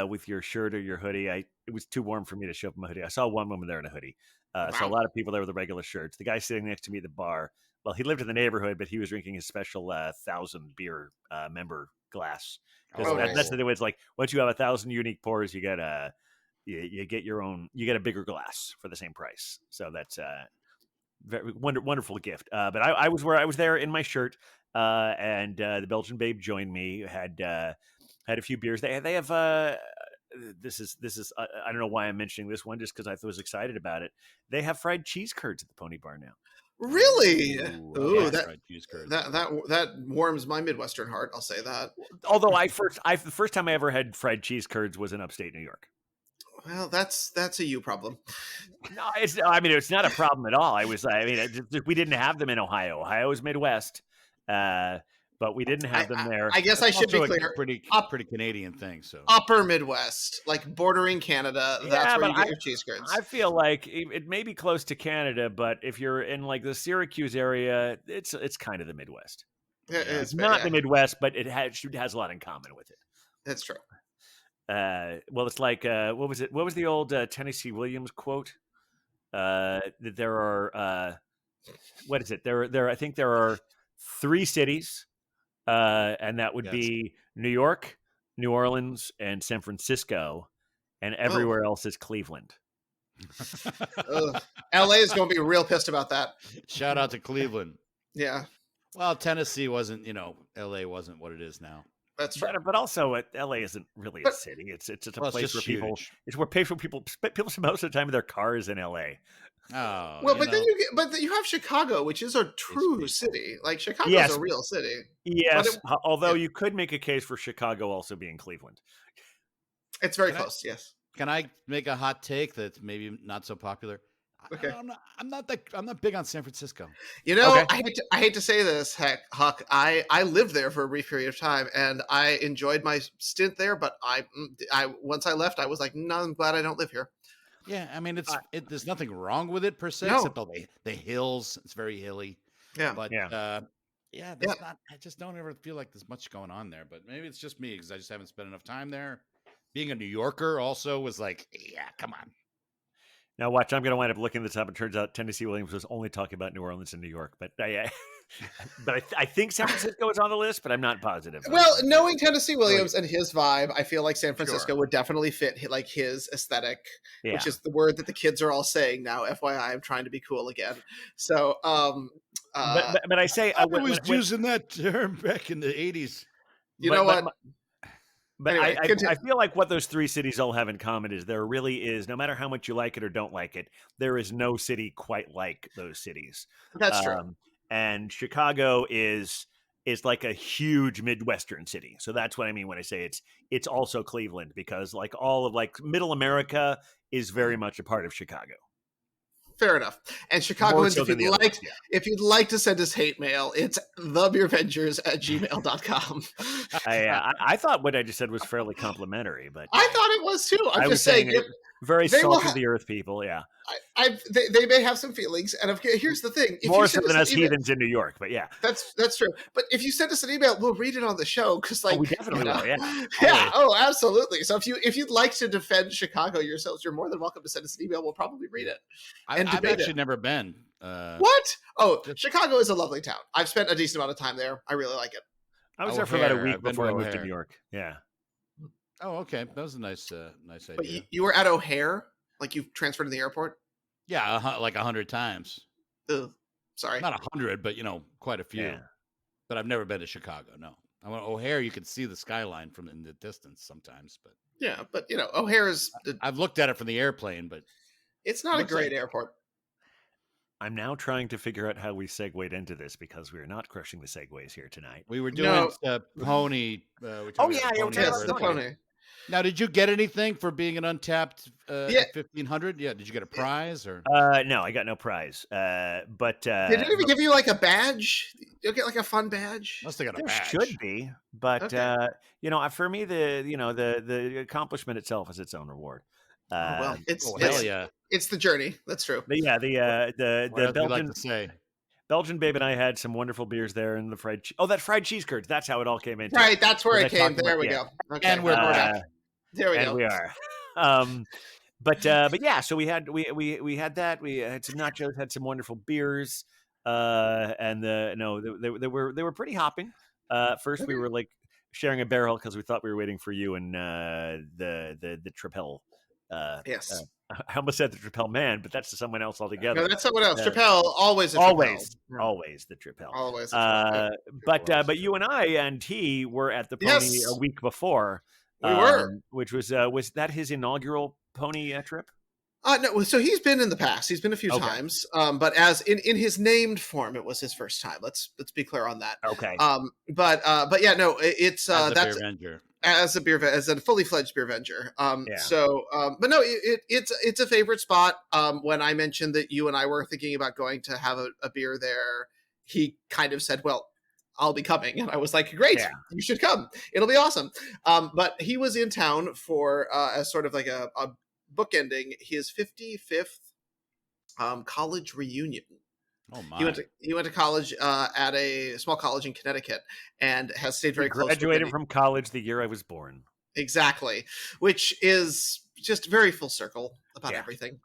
Speaker 1: with your shirt or your hoodie. It was too warm for me to show up in my hoodie. I saw one woman there in a hoodie. So a
Speaker 3: Wow.
Speaker 1: lot of people there with the regular shirts. The guy sitting next to me at the bar, well, he lived in the neighborhood, but he was drinking his special 1,000 beer member glass. Because
Speaker 3: Oh,
Speaker 1: that's
Speaker 3: nice.
Speaker 1: the way it's like. Once you have 1,000 unique pours, you get you get your own. You get a bigger glass for the same price. So that's very wonderful gift. But I was there in my shirt, and the Belgian babe joined me. Had a few beers. They have this is I don't know why I'm mentioning this one, just because I was excited about it. They have fried cheese curds at the Pony Bar now.
Speaker 3: Really?
Speaker 5: Ooh,
Speaker 3: Ooh,
Speaker 5: I like
Speaker 3: that
Speaker 5: fried cheese curds.
Speaker 3: that warms my Midwestern heart. I'll say that.
Speaker 1: Although the first time I ever had fried cheese curds was in upstate New York.
Speaker 3: Well, that's a you problem.
Speaker 1: No, it's not a problem at all. We didn't have them in Ohio. Ohio is Midwest, but we didn't have them there.
Speaker 3: I guess I should be
Speaker 5: Also a
Speaker 3: clear.
Speaker 5: pretty
Speaker 3: Up-
Speaker 5: pretty Canadian thing. So
Speaker 3: Upper Midwest, like bordering Canada,
Speaker 1: Yeah,
Speaker 3: that's where
Speaker 1: but
Speaker 3: you get your cheese curds.
Speaker 1: I feel like it may be close to Canada, but if you're in like the Syracuse area, it's kind of the Midwest. It's not the Midwest, but it has a lot in common with it.
Speaker 3: That's true.
Speaker 1: Well, it's like what was it? What was the old Tennessee Williams quote? That there are what is it? I think there are 3 cities, and that would
Speaker 5: Yes.
Speaker 1: be New York, New Orleans, and San Francisco, and everywhere else is Cleveland.
Speaker 3: Ugh. LA is going to be real pissed about that.
Speaker 5: shout out to Cleveland.
Speaker 3: Yeah,
Speaker 5: Well, Tennessee wasn't, LA wasn't what it is now.
Speaker 3: that's true.
Speaker 1: But also, LA isn't really a
Speaker 3: But-
Speaker 1: city. It's a
Speaker 5: Well, it's
Speaker 1: place
Speaker 5: just
Speaker 1: where people.
Speaker 5: huge.
Speaker 1: It's where people spend most of the time in their cars in LA.
Speaker 5: Oh,
Speaker 3: Well, but then you have Chicago, which is a true
Speaker 5: people.
Speaker 3: city. Like Chicago's
Speaker 1: Yes.
Speaker 3: a real city.
Speaker 1: Yes, although
Speaker 3: yeah.
Speaker 1: you could make a case for Chicago also being Cleveland.
Speaker 3: It's very
Speaker 5: Can I-
Speaker 3: close. Yes.
Speaker 5: Can I make a hot take that's maybe not so popular?
Speaker 3: Okay.
Speaker 5: I'm not big on San Francisco.
Speaker 3: You know,
Speaker 1: Okay.
Speaker 3: I hate to say this, Huck. I lived there for a brief period of time, and I enjoyed my stint there. But I once I left, I was like, no, I'm glad I don't live here.
Speaker 5: Yeah, I mean there's nothing wrong with it per se,
Speaker 3: No.
Speaker 5: except the hills. It's very hilly.
Speaker 3: Yeah.
Speaker 5: But
Speaker 1: Yeah.
Speaker 5: there's not. I just don't ever feel like there's much going on there. But maybe it's just me because I just haven't spent enough time there. Being a New Yorker also was like, yeah, come on.
Speaker 1: Now, watch. I'm going to wind up looking this up. It turns out Tennessee Williams was only talking about New Orleans and New York, but I think San Francisco is on the list, but I'm not positive.
Speaker 3: Well, knowing Tennessee Williams and his vibe, I feel like San Francisco would definitely fit like his aesthetic,
Speaker 1: Yeah.
Speaker 3: which is the word that the kids are all saying now. FYI, I'm trying to be cool again. So,
Speaker 1: but I say
Speaker 5: I
Speaker 1: when-
Speaker 5: was
Speaker 1: when-
Speaker 5: using that term back in the '80s.
Speaker 3: You
Speaker 1: But-
Speaker 3: know
Speaker 1: but
Speaker 3: what?
Speaker 1: But
Speaker 3: Anyway,
Speaker 1: I
Speaker 3: continue.
Speaker 1: feel like what those three cities all have in common is there really is, no matter how much you like it or don't like it, there is no city quite like those cities.
Speaker 3: That's true.
Speaker 1: And Chicago is like a huge Midwestern city. So that's what I mean when I say it's also Cleveland, because like all of like middle America is very much a part of Chicago.
Speaker 3: Fair enough. And
Speaker 1: More
Speaker 3: Chicagoans,
Speaker 1: so
Speaker 3: if
Speaker 1: than
Speaker 3: you'd
Speaker 1: the other
Speaker 3: like,
Speaker 1: ones, yeah.
Speaker 3: if you'd like to send us hate mail, it's thebeervengers@gmail.com.
Speaker 1: I thought what I just said was fairly complimentary, but
Speaker 3: I thought it was too. I'm
Speaker 1: I was
Speaker 3: just saying,
Speaker 1: saying very
Speaker 3: they will
Speaker 1: salt
Speaker 3: ha-
Speaker 1: of the earth people, yeah.
Speaker 3: they may have some feelings. And here's the thing: if
Speaker 1: More
Speaker 3: you
Speaker 1: so
Speaker 3: send
Speaker 1: than
Speaker 3: an
Speaker 1: us
Speaker 3: email-
Speaker 1: heathens in New York, but yeah.
Speaker 3: That's true. But if you send us an email, we'll read it on the show because, like,
Speaker 1: We definitely will, yeah.
Speaker 3: yeah. Oh, absolutely. So if you'd like to defend Chicago yourselves, you're more than welcome to send us an email. We'll probably read it. And
Speaker 5: I've
Speaker 3: debate
Speaker 5: actually
Speaker 3: it.
Speaker 5: never been.
Speaker 3: What? Oh, Chicago is a lovely town. I've spent a decent amount of time there. I really like it.
Speaker 1: I was there for about a
Speaker 5: O'Hare.
Speaker 1: week
Speaker 5: I've been
Speaker 1: before I
Speaker 5: to
Speaker 1: moved to
Speaker 5: O'Hare.
Speaker 1: New York. Yeah.
Speaker 5: Oh, okay. That was a nice idea.
Speaker 3: But you were at O'Hare, like you transferred to the airport.
Speaker 5: Yeah, like 100 times.
Speaker 3: Ugh, sorry.
Speaker 5: Not 100, but quite a few.
Speaker 1: Yeah.
Speaker 5: But I've never been to Chicago. No, I went O'Hare. You can see the skyline from in the distance sometimes, but
Speaker 3: Yeah, but O'Hare is
Speaker 5: I've looked at it from the airplane. But
Speaker 3: it's not a
Speaker 5: Looks
Speaker 3: great
Speaker 5: like-
Speaker 3: airport.
Speaker 1: I'm now trying to figure out how we segued into this because we are not crushing the segues here tonight.
Speaker 5: we were doing pony. We were talking
Speaker 1: yeah,
Speaker 5: about
Speaker 1: you were
Speaker 5: pony
Speaker 1: talking
Speaker 3: Yes,
Speaker 1: about
Speaker 3: the
Speaker 5: birthday.
Speaker 3: pony.
Speaker 5: Now, did you get anything for being an untapped
Speaker 3: Yeah.
Speaker 5: 1500? Yeah. Did you get a prize or?
Speaker 1: No, I got no prize. But
Speaker 3: Did it even give you like a badge? You'll get like a fun badge.
Speaker 5: Must have got a
Speaker 1: there
Speaker 5: badge.
Speaker 1: should be. But
Speaker 3: Okay.
Speaker 1: for me, the accomplishment itself is its own reward.
Speaker 3: Oh, well, it's
Speaker 5: Oh, hell
Speaker 3: it's,
Speaker 5: yeah.
Speaker 3: it's the journey. That's true.
Speaker 1: But yeah, the
Speaker 5: What else do you
Speaker 1: Belgian
Speaker 5: like to say?
Speaker 1: Belgian Babe and I had some wonderful beers there, and the that fried cheese curds. That's how it all came into.
Speaker 3: Right, that's where
Speaker 1: What
Speaker 3: it
Speaker 1: I
Speaker 3: came.
Speaker 1: talked
Speaker 3: There
Speaker 1: about,
Speaker 3: we
Speaker 1: yeah.
Speaker 3: go. Okay,
Speaker 5: And we're
Speaker 3: back. There we
Speaker 1: and
Speaker 3: go.
Speaker 1: we are. But yeah, so we had that. We had some nachos, had some wonderful beers, and they were pretty hopping. First we were like sharing a barrel because we thought we were waiting for you and the Tripel.
Speaker 3: Yes.
Speaker 1: I almost said the Tripel man, but that's someone else altogether.
Speaker 3: No, that's someone else.
Speaker 1: Yeah.
Speaker 3: Tripel, always a Tripel.
Speaker 1: Always the Tripel.
Speaker 3: Always a Tripel.
Speaker 1: But you and I and he were at the pony
Speaker 3: Yes.
Speaker 1: a week before.
Speaker 3: We were.
Speaker 1: Which was that his inaugural pony trip?
Speaker 3: No, so he's been in the past. He's been a few
Speaker 1: Okay.
Speaker 3: times. But as in his named form, it was his first time. Let's be clear on that.
Speaker 1: Okay.
Speaker 3: But yeah, no, it's
Speaker 5: As a
Speaker 3: that's
Speaker 5: beer venger.
Speaker 3: as a fully fledged beer venger.
Speaker 1: Yeah.
Speaker 3: So but no, it's a favorite spot. When I mentioned that you and I were thinking about going to have a beer there, he kind of said, "Well, I'll be coming," and I was like, "Great,
Speaker 1: Yeah.
Speaker 3: you should come. It'll be awesome." But he was in town for as sort of like a bookending his 55th college reunion.
Speaker 5: Oh my!
Speaker 3: He went to college at a small college in Connecticut and has stayed very close. with
Speaker 1: Graduated
Speaker 3: many-
Speaker 1: from college the year I was born.
Speaker 3: Exactly, which is just very full circle about
Speaker 1: Yeah.
Speaker 3: everything.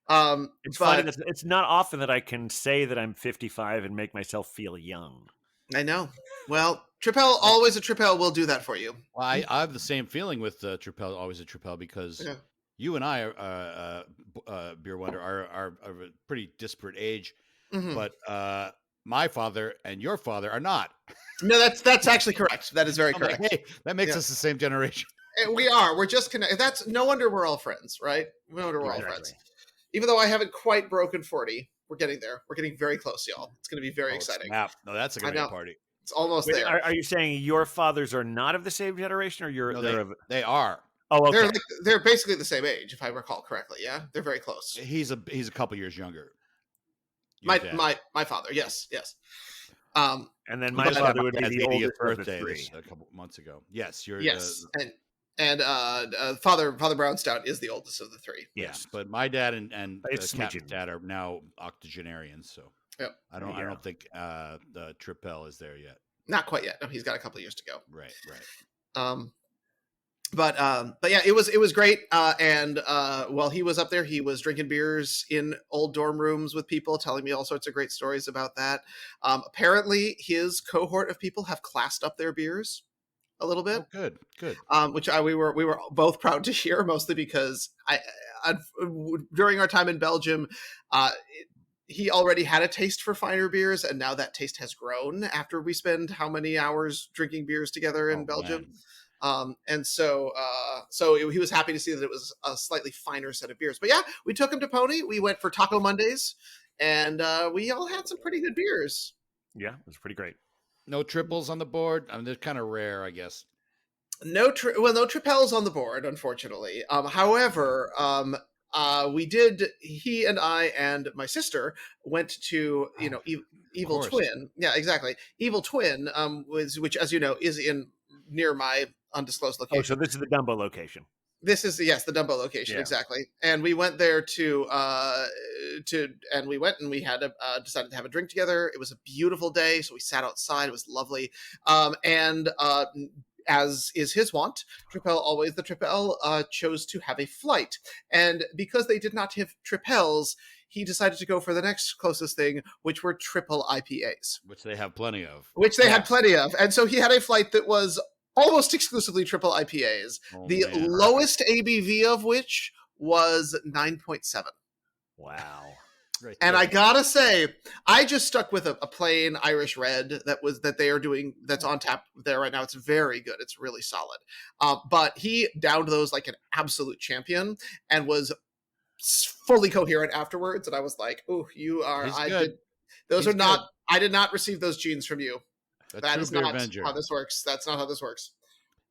Speaker 1: It's
Speaker 3: But
Speaker 1: funny that it's not often that I can say that I'm 55 and make myself feel young.
Speaker 3: I know. Well, Tripel, always a Tripel will do that for you.
Speaker 5: Well, I have the same feeling with Tripel, always a Tripel, because
Speaker 3: Yeah.
Speaker 5: you and I, Beer Wonder, are of a pretty disparate age,
Speaker 3: Mhm.
Speaker 5: but my father and your father are not.
Speaker 3: No, that's actually correct. That is very
Speaker 5: I'm like,
Speaker 3: correct.
Speaker 5: hey, that makes
Speaker 3: Yeah.
Speaker 5: us the same generation.
Speaker 3: And we are. We're just connected. That's no wonder we're all friends, right? No wonder we're all
Speaker 1: Exactly.
Speaker 3: friends. Even though I haven't quite broken 40, we're getting there. We're getting very close, y'all. It's going to be very
Speaker 5: Oh,
Speaker 3: exciting.
Speaker 5: snap. No, that's
Speaker 3: I
Speaker 5: gonna be a
Speaker 3: know.
Speaker 5: party.
Speaker 3: It's almost
Speaker 1: Wait,
Speaker 3: there.
Speaker 1: are you saying your fathers are not of the same generation, or you're
Speaker 5: No,
Speaker 1: they're of?
Speaker 5: they are.
Speaker 1: Oh, okay.
Speaker 3: They're basically the same age, if I recall correctly. Yeah, they're very close.
Speaker 5: He's a couple years younger. Your dad.
Speaker 3: My father, yes.
Speaker 1: And then my
Speaker 3: But-
Speaker 1: father would be
Speaker 5: Dad's
Speaker 1: the
Speaker 5: 80th
Speaker 1: oldest of the
Speaker 5: birthday
Speaker 1: three.
Speaker 5: was a couple months ago. Yes, you're
Speaker 3: Yes, and Father Brown Stout is the oldest of the three.
Speaker 1: Yes,
Speaker 5: but my dad and
Speaker 1: It's
Speaker 5: Captain's
Speaker 1: smidgen.
Speaker 5: dad are now octogenarians, so
Speaker 3: Yep.
Speaker 5: I
Speaker 1: There you go.
Speaker 5: don't think the Tripel is there yet.
Speaker 3: Not quite yet. No, he's got a couple of years to go.
Speaker 5: Right.
Speaker 3: But yeah, it was great. And while he was up there, he was drinking beers in old dorm rooms with people, telling me all sorts of great stories about that. Apparently, his cohort of people have classed up their beers a little bit,
Speaker 5: Oh, good.
Speaker 3: which we were both proud to hear, mostly because during our time in Belgium, he already had a taste for finer beers, and now that taste has grown after we spend how many hours drinking beers together in
Speaker 5: Oh,
Speaker 3: Belgium.
Speaker 5: man.
Speaker 3: And so he was happy to see that it was a slightly finer set of beers. But yeah, we took him to Pony. We went for Taco Mondays, and we all had some pretty good beers.
Speaker 1: Yeah, it was pretty great.
Speaker 5: No triples on the board. I mean, they're kind of rare, I guess.
Speaker 3: No tripels on the board, unfortunately. However, we did. He and I and my sister went to Evil
Speaker 5: course.
Speaker 3: Twin. Yeah, exactly. Evil Twin, which, as you know, is in near my undisclosed
Speaker 1: Oh,
Speaker 3: location.
Speaker 1: so this is the Dumbo location.
Speaker 3: This is the Dumbo location,
Speaker 1: Yeah.
Speaker 3: exactly. And we went there and we went and we had decided to have a drink together. It was a beautiful day, so we sat outside. It was lovely. As is his wont, the Tripel chose to have a flight. And because they did not have Tripels, he decided to go for the next closest thing, which were triple IPAs,
Speaker 5: Which they have plenty of.
Speaker 3: which they had plenty of. And so he had a flight that was almost exclusively triple IPAs,
Speaker 5: Oh,
Speaker 3: the
Speaker 5: man.
Speaker 3: lowest ABV of which was 9.7.
Speaker 1: Wow.
Speaker 5: Right
Speaker 3: And
Speaker 5: there.
Speaker 3: I gotta say, I just stuck with a plain Irish red that they are doing that's on tap there right now. It's very good. It's really solid. But he downed those like an absolute champion and was fully coherent afterwards. And I was like, "Oh, you are."
Speaker 5: He's
Speaker 3: I
Speaker 5: good.
Speaker 3: did. Those
Speaker 5: He's
Speaker 3: are not.
Speaker 5: good.
Speaker 3: I did not receive those genes from you.
Speaker 5: A
Speaker 3: That
Speaker 5: true
Speaker 3: is
Speaker 5: beer
Speaker 3: not
Speaker 5: Avenger.
Speaker 3: how this works. That's not how this works.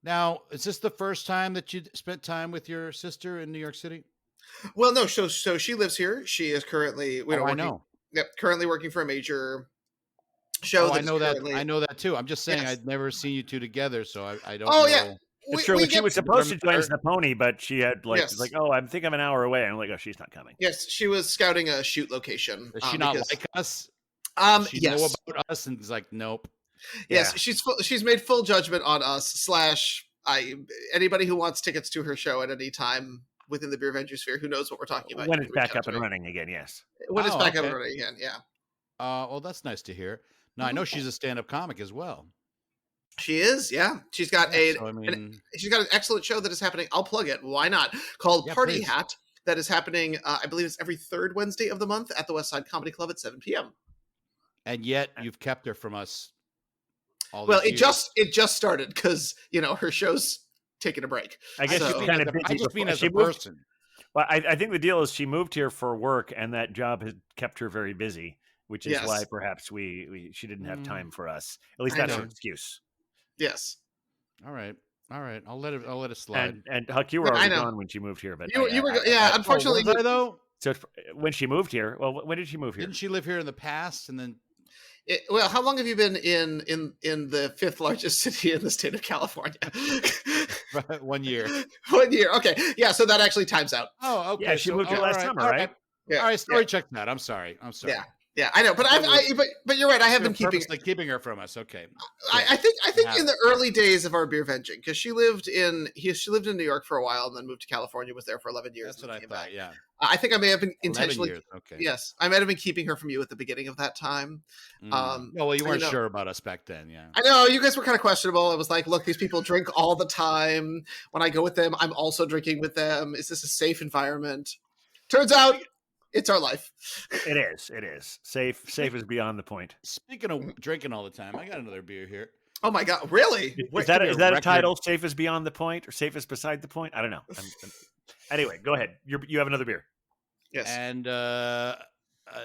Speaker 5: Now, is this the first time that you spent time with your sister in New York City?
Speaker 3: Well, no. So she lives here. She is currently.
Speaker 5: I
Speaker 3: working,
Speaker 5: know.
Speaker 3: Yep, currently working for a major show.
Speaker 5: Oh, I
Speaker 3: is
Speaker 5: know that.
Speaker 3: currently-
Speaker 5: I know that too. I'm just saying
Speaker 3: Yes.
Speaker 5: I'd never seen you two together, so I don't
Speaker 3: Oh,
Speaker 5: know.
Speaker 3: yeah.
Speaker 1: It's true. She was supposed to join
Speaker 5: Or-
Speaker 1: us in the Pony, but she had
Speaker 3: Yes.
Speaker 1: oh, I think I'm an hour away. I'm like, oh, she's not coming.
Speaker 3: Yes, she was scouting a shoot location.
Speaker 5: Does she not
Speaker 3: because-
Speaker 5: like us? Does she
Speaker 3: yes,
Speaker 5: know about us and is like, nope.
Speaker 3: yes,
Speaker 1: Yeah.
Speaker 3: she's made full judgment on us. Anybody who wants tickets to her show at any time within the Beer Avenger sphere, who knows what we're talking about?
Speaker 1: When
Speaker 3: you
Speaker 1: it's
Speaker 3: can reach
Speaker 1: back
Speaker 3: out
Speaker 1: up
Speaker 3: to
Speaker 1: and
Speaker 3: me.
Speaker 1: running again, yes.
Speaker 3: When it's
Speaker 5: Oh,
Speaker 3: back up
Speaker 5: okay.
Speaker 3: and running again, yeah.
Speaker 5: Well, that's nice to hear. Now I know she's a stand-up comic as well.
Speaker 3: She is, yeah. She's got
Speaker 5: Yeah, so, I mean,
Speaker 3: she's got an excellent show that is happening. I'll plug it. Why not? Called
Speaker 5: Yeah,
Speaker 3: Party
Speaker 5: please.
Speaker 3: Hat. That is happening. I believe it's every third Wednesday of the month at the West Side Comedy Club at 7 p.m.
Speaker 5: and yet you've kept her from us. All
Speaker 3: Well,
Speaker 5: these
Speaker 3: it
Speaker 5: years.
Speaker 3: just started because her show's taking a break.
Speaker 1: I guess
Speaker 3: So-
Speaker 1: she's
Speaker 3: I
Speaker 1: kind
Speaker 5: as
Speaker 1: of
Speaker 5: a-
Speaker 1: busy.
Speaker 5: I just mean
Speaker 1: before-
Speaker 5: as
Speaker 1: she
Speaker 5: a
Speaker 1: moved-
Speaker 5: person.
Speaker 1: Well, I think the deal is she moved here for work, and that job has kept her very busy, which is
Speaker 3: Yes.
Speaker 1: why perhaps she didn't have
Speaker 5: Mm.
Speaker 1: time for us. At least
Speaker 3: I
Speaker 1: that's her
Speaker 3: know.
Speaker 1: excuse.
Speaker 3: Yes.
Speaker 5: All right. I'll let it slide.
Speaker 1: And Huck, you were
Speaker 3: But I
Speaker 1: already
Speaker 3: know.
Speaker 1: gone when she moved here. But
Speaker 3: You were yeah. Unfortunately,
Speaker 5: was I though?
Speaker 1: so when she moved here, well, when did she move here?
Speaker 5: Didn't she live here in the past and then?
Speaker 3: well, how long have you been in the fifth largest city in the state of California?
Speaker 5: 1 year.
Speaker 3: 1 year. Okay. Yeah. So that actually times out.
Speaker 5: Oh, okay.
Speaker 1: Yeah, she moved here
Speaker 5: all
Speaker 1: last
Speaker 5: right,
Speaker 1: summer,
Speaker 5: all
Speaker 1: right?
Speaker 3: Yeah.
Speaker 5: All right. Story check that. I'm sorry.
Speaker 3: Yeah. Yeah. I know, but but you're right. I have been keeping.
Speaker 5: keeping her from us. Okay.
Speaker 3: I think
Speaker 5: have
Speaker 3: in the early days of our beer venging, because she lived in New York for a while and then moved to California. Was there for 11 years.
Speaker 5: That's
Speaker 3: and
Speaker 5: what I
Speaker 3: came
Speaker 5: thought.
Speaker 3: back.
Speaker 5: Yeah.
Speaker 3: I think I may have been
Speaker 5: 11
Speaker 3: intentionally.
Speaker 5: years. Okay.
Speaker 3: Yes, I might have been keeping her from you at the beginning of that time.
Speaker 5: Well, you weren't
Speaker 3: know.
Speaker 5: sure about us back then. Yeah.
Speaker 3: I know you guys were kind of questionable. I was like, look, these people drink all the time. When I go with them, I'm also drinking with them. Is this a safe environment? Turns out it's our life.
Speaker 1: It is. It is. Safe is beyond the point.
Speaker 5: Speaking of drinking all the time, I got another beer here.
Speaker 3: Oh my God, really?
Speaker 1: Is that
Speaker 5: give me
Speaker 1: is
Speaker 5: a
Speaker 1: that a
Speaker 5: record.
Speaker 1: title? Safe is beyond the point, or safe is beside the point? I don't know. Anyway, go ahead. You have another beer.
Speaker 3: Yes.
Speaker 5: And an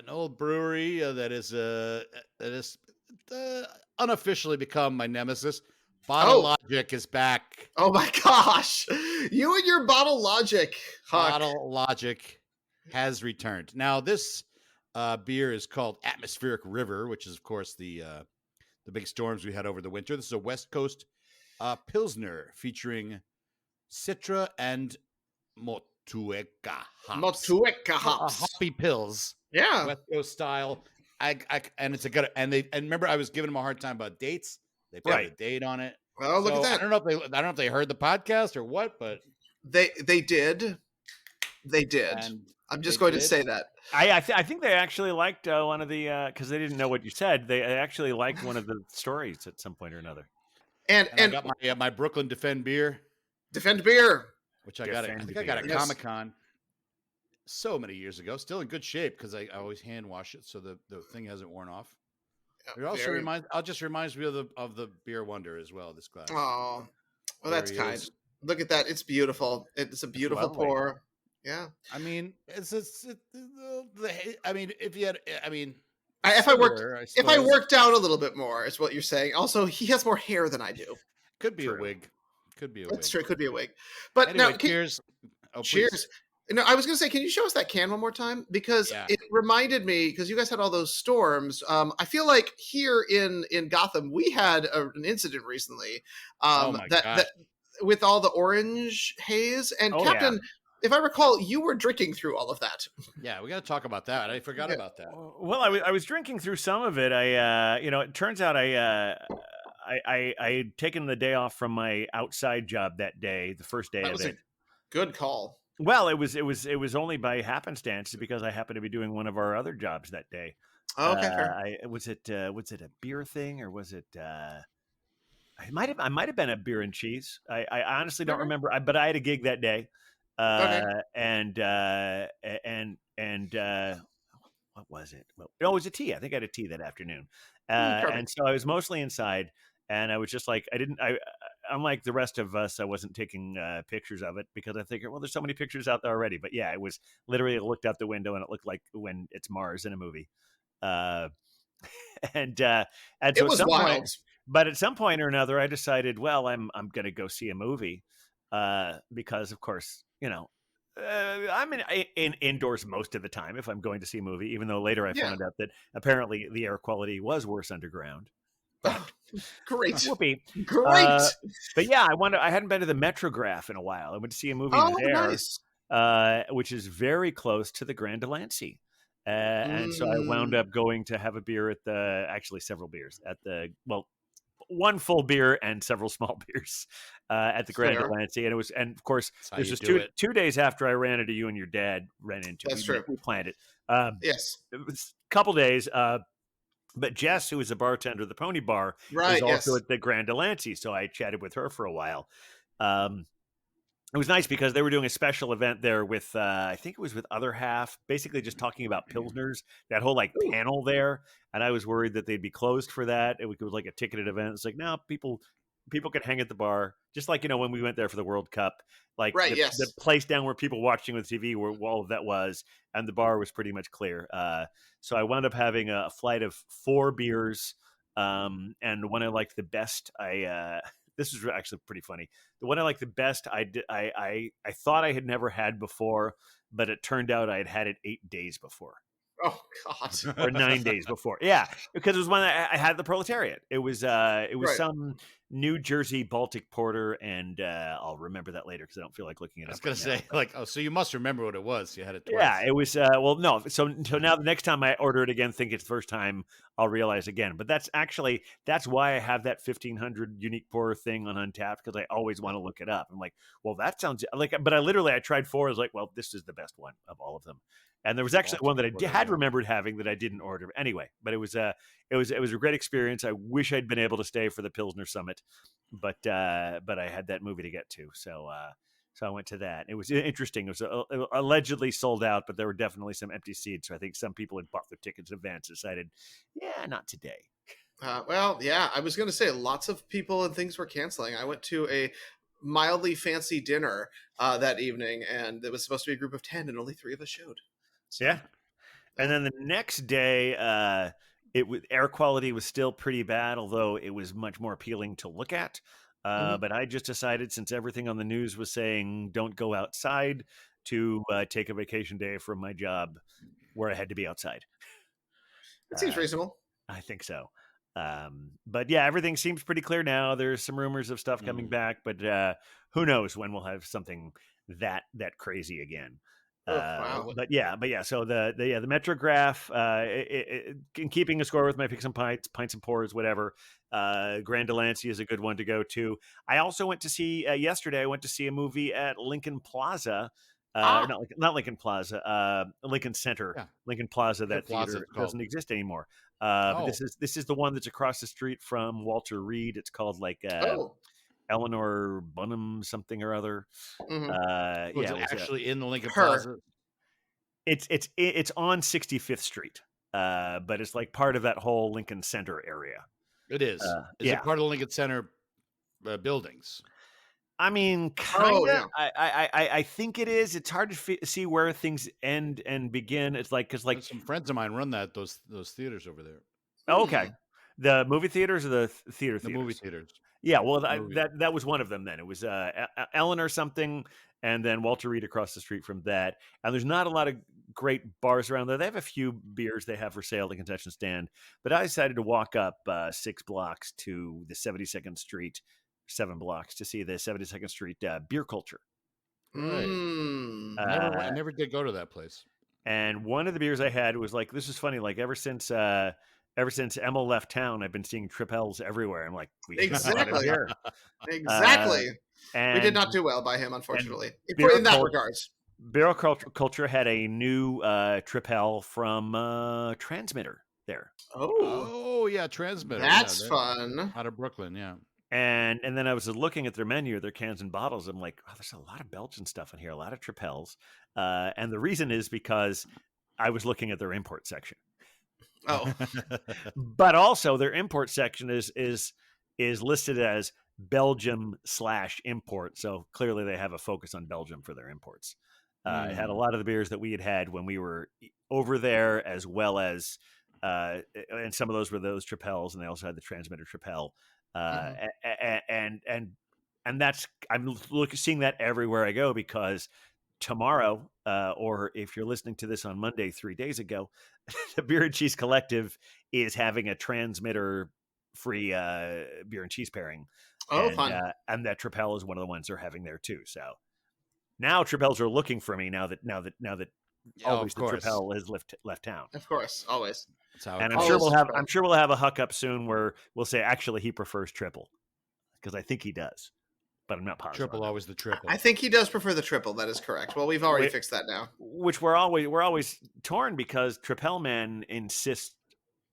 Speaker 5: old brewery that is unofficially become my nemesis. Bottle
Speaker 3: Oh.
Speaker 5: Logic is back.
Speaker 3: Oh my gosh. You and your bottle logic, Huck.
Speaker 5: Bottle Logic has returned. Now this beer is called Atmospheric River, which is of course the big storms we had over the winter. This is a West Coast Pilsner featuring Citra and Motueka hops.
Speaker 3: Motueka
Speaker 5: A
Speaker 3: hops.
Speaker 5: hoppy pills,
Speaker 3: Yeah.
Speaker 5: West Coast style. And it's a good. And remember I was giving them a hard time about dates. They put
Speaker 1: Right.
Speaker 5: a date on it.
Speaker 3: Well, look
Speaker 5: So,
Speaker 3: at that.
Speaker 5: I don't know if they heard the podcast or what, but
Speaker 3: They did. They did.
Speaker 5: and
Speaker 3: I'm just
Speaker 5: they
Speaker 3: going to
Speaker 5: did.
Speaker 3: say that.
Speaker 1: I think they actually liked one of the because they didn't know what you said. They actually liked one of the stories at some point or another.
Speaker 3: And
Speaker 5: I got my Brooklyn Defend beer,
Speaker 3: defend beer.
Speaker 5: which I got. I
Speaker 1: Defend
Speaker 5: think I got
Speaker 1: beer.
Speaker 5: at
Speaker 3: Yes.
Speaker 5: Comic-Con. so many years ago. Still in good shape because I always hand wash it, so the thing hasn't worn off.
Speaker 3: Yeah,
Speaker 5: It also
Speaker 3: very-
Speaker 5: reminds me of the beer wonder as well. This glass.
Speaker 3: Oh, well,
Speaker 5: There
Speaker 3: that's
Speaker 5: he
Speaker 3: kind.
Speaker 5: is.
Speaker 3: Look at that. It's beautiful. It's a beautiful
Speaker 1: lovely.
Speaker 3: pour. Yeah.
Speaker 5: I mean, I mean, if you had, I mean,
Speaker 3: If I worked,
Speaker 5: similar,
Speaker 3: if I
Speaker 5: suppose.
Speaker 3: worked out a little bit more, is what you're saying. Also, he has more hair than I do.
Speaker 5: Could be
Speaker 1: True.
Speaker 5: a wig. Could be a
Speaker 3: That's
Speaker 5: wig.
Speaker 3: true. It could be a wig. But
Speaker 5: Anyway,
Speaker 3: now,
Speaker 5: cheers. Oh, please.
Speaker 3: cheers. No, I was going to say, can you show us that can one more time? Because
Speaker 5: Yeah.
Speaker 3: it reminded me, because you guys had all those storms. I feel like here in Gotham, we had an incident recently.
Speaker 5: Oh my
Speaker 3: that
Speaker 5: gosh.
Speaker 3: with all the orange haze and
Speaker 1: Oh, yeah.
Speaker 3: Captain. If I recall, you were drinking through all of that.
Speaker 5: Yeah, we got to talk about that. I forgot
Speaker 3: Yeah.
Speaker 5: about that.
Speaker 1: Well, I was drinking through some of it. It turns out I had taken the day off from my outside job that day, the first day
Speaker 3: That
Speaker 1: of
Speaker 3: was a
Speaker 1: it.
Speaker 3: good call.
Speaker 1: Well, it was only by happenstance because I happened to be doing one of our other jobs that day.
Speaker 3: Oh, okay, fair.
Speaker 1: Was it a beer thing or was it? I might have been a beer and cheese. I honestly don't
Speaker 3: Okay.
Speaker 1: remember. But I had a gig that day,
Speaker 3: Okay.
Speaker 1: and what was it? Well, it was a tea. I think I had a tea that afternoon,
Speaker 3: perfect.
Speaker 1: and so I was mostly inside. And I was just like, unlike the rest of us, I wasn't taking pictures of it because I figured, well, there's so many pictures out there already. But yeah, it was literally, I looked out the window and it looked like when it's Mars in a movie. And so
Speaker 3: It was
Speaker 1: at some
Speaker 3: wild.
Speaker 1: point, but at some point or another, I decided, well, I'm going to go see a movie because, of course, I'm in indoors most of the time if I'm going to see a movie, even though later I
Speaker 3: Yeah.
Speaker 1: found out that apparently the air quality was worse underground.
Speaker 3: Great.
Speaker 1: Whoopee.
Speaker 3: Great.
Speaker 1: But yeah, I hadn't been to the Metrograph in a while. I went to see a movie
Speaker 3: Oh,
Speaker 1: there,
Speaker 3: nice.
Speaker 1: which is very close to the Grand Delancey. And so I wound up going to have a beer at actually several beers at one full beer and several small beers at the Grand
Speaker 3: Fair.
Speaker 1: Delancey. And of course,
Speaker 5: That's how
Speaker 1: this
Speaker 5: you
Speaker 1: was
Speaker 5: do it.
Speaker 1: 2 days after I ran into you and your dad ran into.
Speaker 3: That's
Speaker 1: we,
Speaker 3: true.
Speaker 1: We planned it.
Speaker 3: Yes.
Speaker 1: It was a couple days. But Jess, who was a bartender at the Pony Bar,
Speaker 3: Right.
Speaker 1: was also
Speaker 3: Yes.
Speaker 1: at the Grand Delancey. So I chatted with her for a while. It was nice because they were doing a special event there with, I think it was with Other Half, basically just talking about Pilsners, that whole
Speaker 3: Ooh.
Speaker 1: panel there. And I was worried that they'd be closed for that. It was like a ticketed event. It's like, no, people could hang at the bar. Just like, when we went there for the World Cup, like
Speaker 3: Right,
Speaker 1: the,
Speaker 3: yes.
Speaker 1: the place down where people watching with TV where all of that was, and the bar was pretty much clear. So I wound up having a flight of 4 beers. And the one I liked the best, this was actually pretty funny. The one I liked the best, I thought I had never had before, but it turned out I had had it 8 days before.
Speaker 3: Oh God.
Speaker 1: Or 9 days before. Yeah, because it was when I had the Proletariat. It was
Speaker 3: Right.
Speaker 1: some New Jersey Baltic Porter, and I'll remember that later because I don't feel like looking it
Speaker 5: I was
Speaker 1: up.
Speaker 5: gonna
Speaker 1: right now.
Speaker 5: say, so you must remember what it was. You had it twice.
Speaker 1: Yeah, it was. Well, no. So now the next time I order it again, think it's the first time, I'll realize again. But that's why I have that 1,500 unique pour thing on Untappd, because I always want to look it up. I'm like, well, that sounds like. But I tried 4. I was like, well, this is the best one of all of them. And there was actually one that I
Speaker 5: Baltic
Speaker 1: had
Speaker 5: Porter,
Speaker 1: remembered having that I didn't order anyway. But it was a great experience. I wish I'd been able to stay for the Pilsner Summit, but I had that movie to get to, so I went to that. It was interesting. It was allegedly sold out, but there were definitely some empty seats. So I think some people had bought their tickets in advance, decided, yeah, not today.
Speaker 3: Well, yeah, I was going to say lots of people and things were canceling. I went to a mildly fancy dinner that evening, and it was supposed to be a group of 10, and only 3 of us showed. So,
Speaker 1: Yeah. And then the next day, air quality was still pretty bad, although it was much more appealing to look at. But I just decided, since everything on the news was saying don't go outside, to take a vacation day from my job where I had to be outside.
Speaker 3: It seems reasonable.
Speaker 1: I think so. But yeah, everything seems pretty clear now. There's some rumors of stuff coming back, but who knows when we'll have something that crazy again.
Speaker 3: Oh, wow.
Speaker 1: But yeah. So the Metrograph, in keeping a score with my picks and pints and pours, whatever. Grand Delancey is a good one to go to. I also went to see yesterday. I went to see a movie at Lincoln Plaza. Not Lincoln Plaza. Lincoln Center.
Speaker 5: Yeah.
Speaker 1: Lincoln Plaza. That
Speaker 5: Plaza,
Speaker 1: theater
Speaker 5: it's called.
Speaker 1: doesn't exist anymore. But this is the one that's across the street from Walter Reed. It's called Eleanor Bunham something or other.
Speaker 3: Mhm.
Speaker 5: Was
Speaker 1: Yeah,
Speaker 5: it actually in the Lincoln
Speaker 3: Her.
Speaker 5: Plaza?
Speaker 1: It's on 65th Street, but it's like part of that whole Lincoln Center area.
Speaker 5: It is. Is
Speaker 1: yeah.
Speaker 5: it part of the Lincoln Center buildings?
Speaker 1: I mean, kind
Speaker 3: Oh,
Speaker 1: of.
Speaker 3: yeah.
Speaker 1: I think it is. It's hard to see where things end and begin. It's like because
Speaker 5: Some friends of mine run those theaters over there.
Speaker 1: okay, the movie theaters or the theater
Speaker 5: The
Speaker 1: theaters?
Speaker 5: movie theaters.
Speaker 1: Yeah, well,
Speaker 5: Movie.
Speaker 1: that was one of them. Then it was Ellen or something, and then Walter Reed across the street from that. And there's not a lot of great bars around there. They have a few beers they have for sale at the concession stand, but I decided to walk up 6 blocks to the 72nd Street, 7 blocks to see the 72nd Street Beer Culture.
Speaker 5: Right.
Speaker 3: Mm.
Speaker 5: I never did go to that place.
Speaker 1: And one of the beers I had was like, this is funny. Like ever since Emma left town, I've been seeing Tripels everywhere. I'm like, we should have bought a
Speaker 3: Exactly.
Speaker 1: beer.
Speaker 3: Exactly.
Speaker 1: And
Speaker 3: We did not do well by him, unfortunately,
Speaker 1: beer
Speaker 3: in that
Speaker 1: cult-
Speaker 3: regards.
Speaker 1: Barrel Culture had a new Tripel from Transmitter there.
Speaker 3: Oh,
Speaker 5: yeah, Transmitter.
Speaker 3: that's
Speaker 5: they're
Speaker 3: fun.
Speaker 5: Out of Brooklyn, yeah.
Speaker 1: And then I was looking at their menu, their cans and bottles. I'm like, oh, there's a lot of Belgian stuff in here, a lot of Tripels. And the reason is because I was looking at their import section.
Speaker 3: Oh,
Speaker 1: But also their import section is listed as Belgium/import. So clearly they have a focus on Belgium for their imports. It had a lot of the beers that we had when we were over there, as well as and some of those were those Tripels, and they also had the Transmitter Tripel. And that's I'm seeing that everywhere I go, because tomorrow, or if you're listening to this on Monday, 3 days ago, the Beer and Cheese Collective is having a Transmitter free beer and cheese pairing.
Speaker 3: fun.
Speaker 1: And that Tripel is one of the ones they're having there too. So now Tripels are looking for me now that always the
Speaker 5: course.
Speaker 1: Tripel has left town.
Speaker 3: Of course, always.
Speaker 5: That's how
Speaker 1: And
Speaker 5: it
Speaker 1: I'm
Speaker 5: goes.
Speaker 1: sure
Speaker 3: Always
Speaker 1: I'm sure we'll have a huck up soon where we'll say actually he prefers triple, because I think he does, but I'm not positive.
Speaker 5: Triple, always the triple.
Speaker 3: I think he does prefer the triple. That is correct. Well, we've already
Speaker 1: Wait.
Speaker 3: fixed that now.
Speaker 1: Which we're always torn, because Tripel Man insists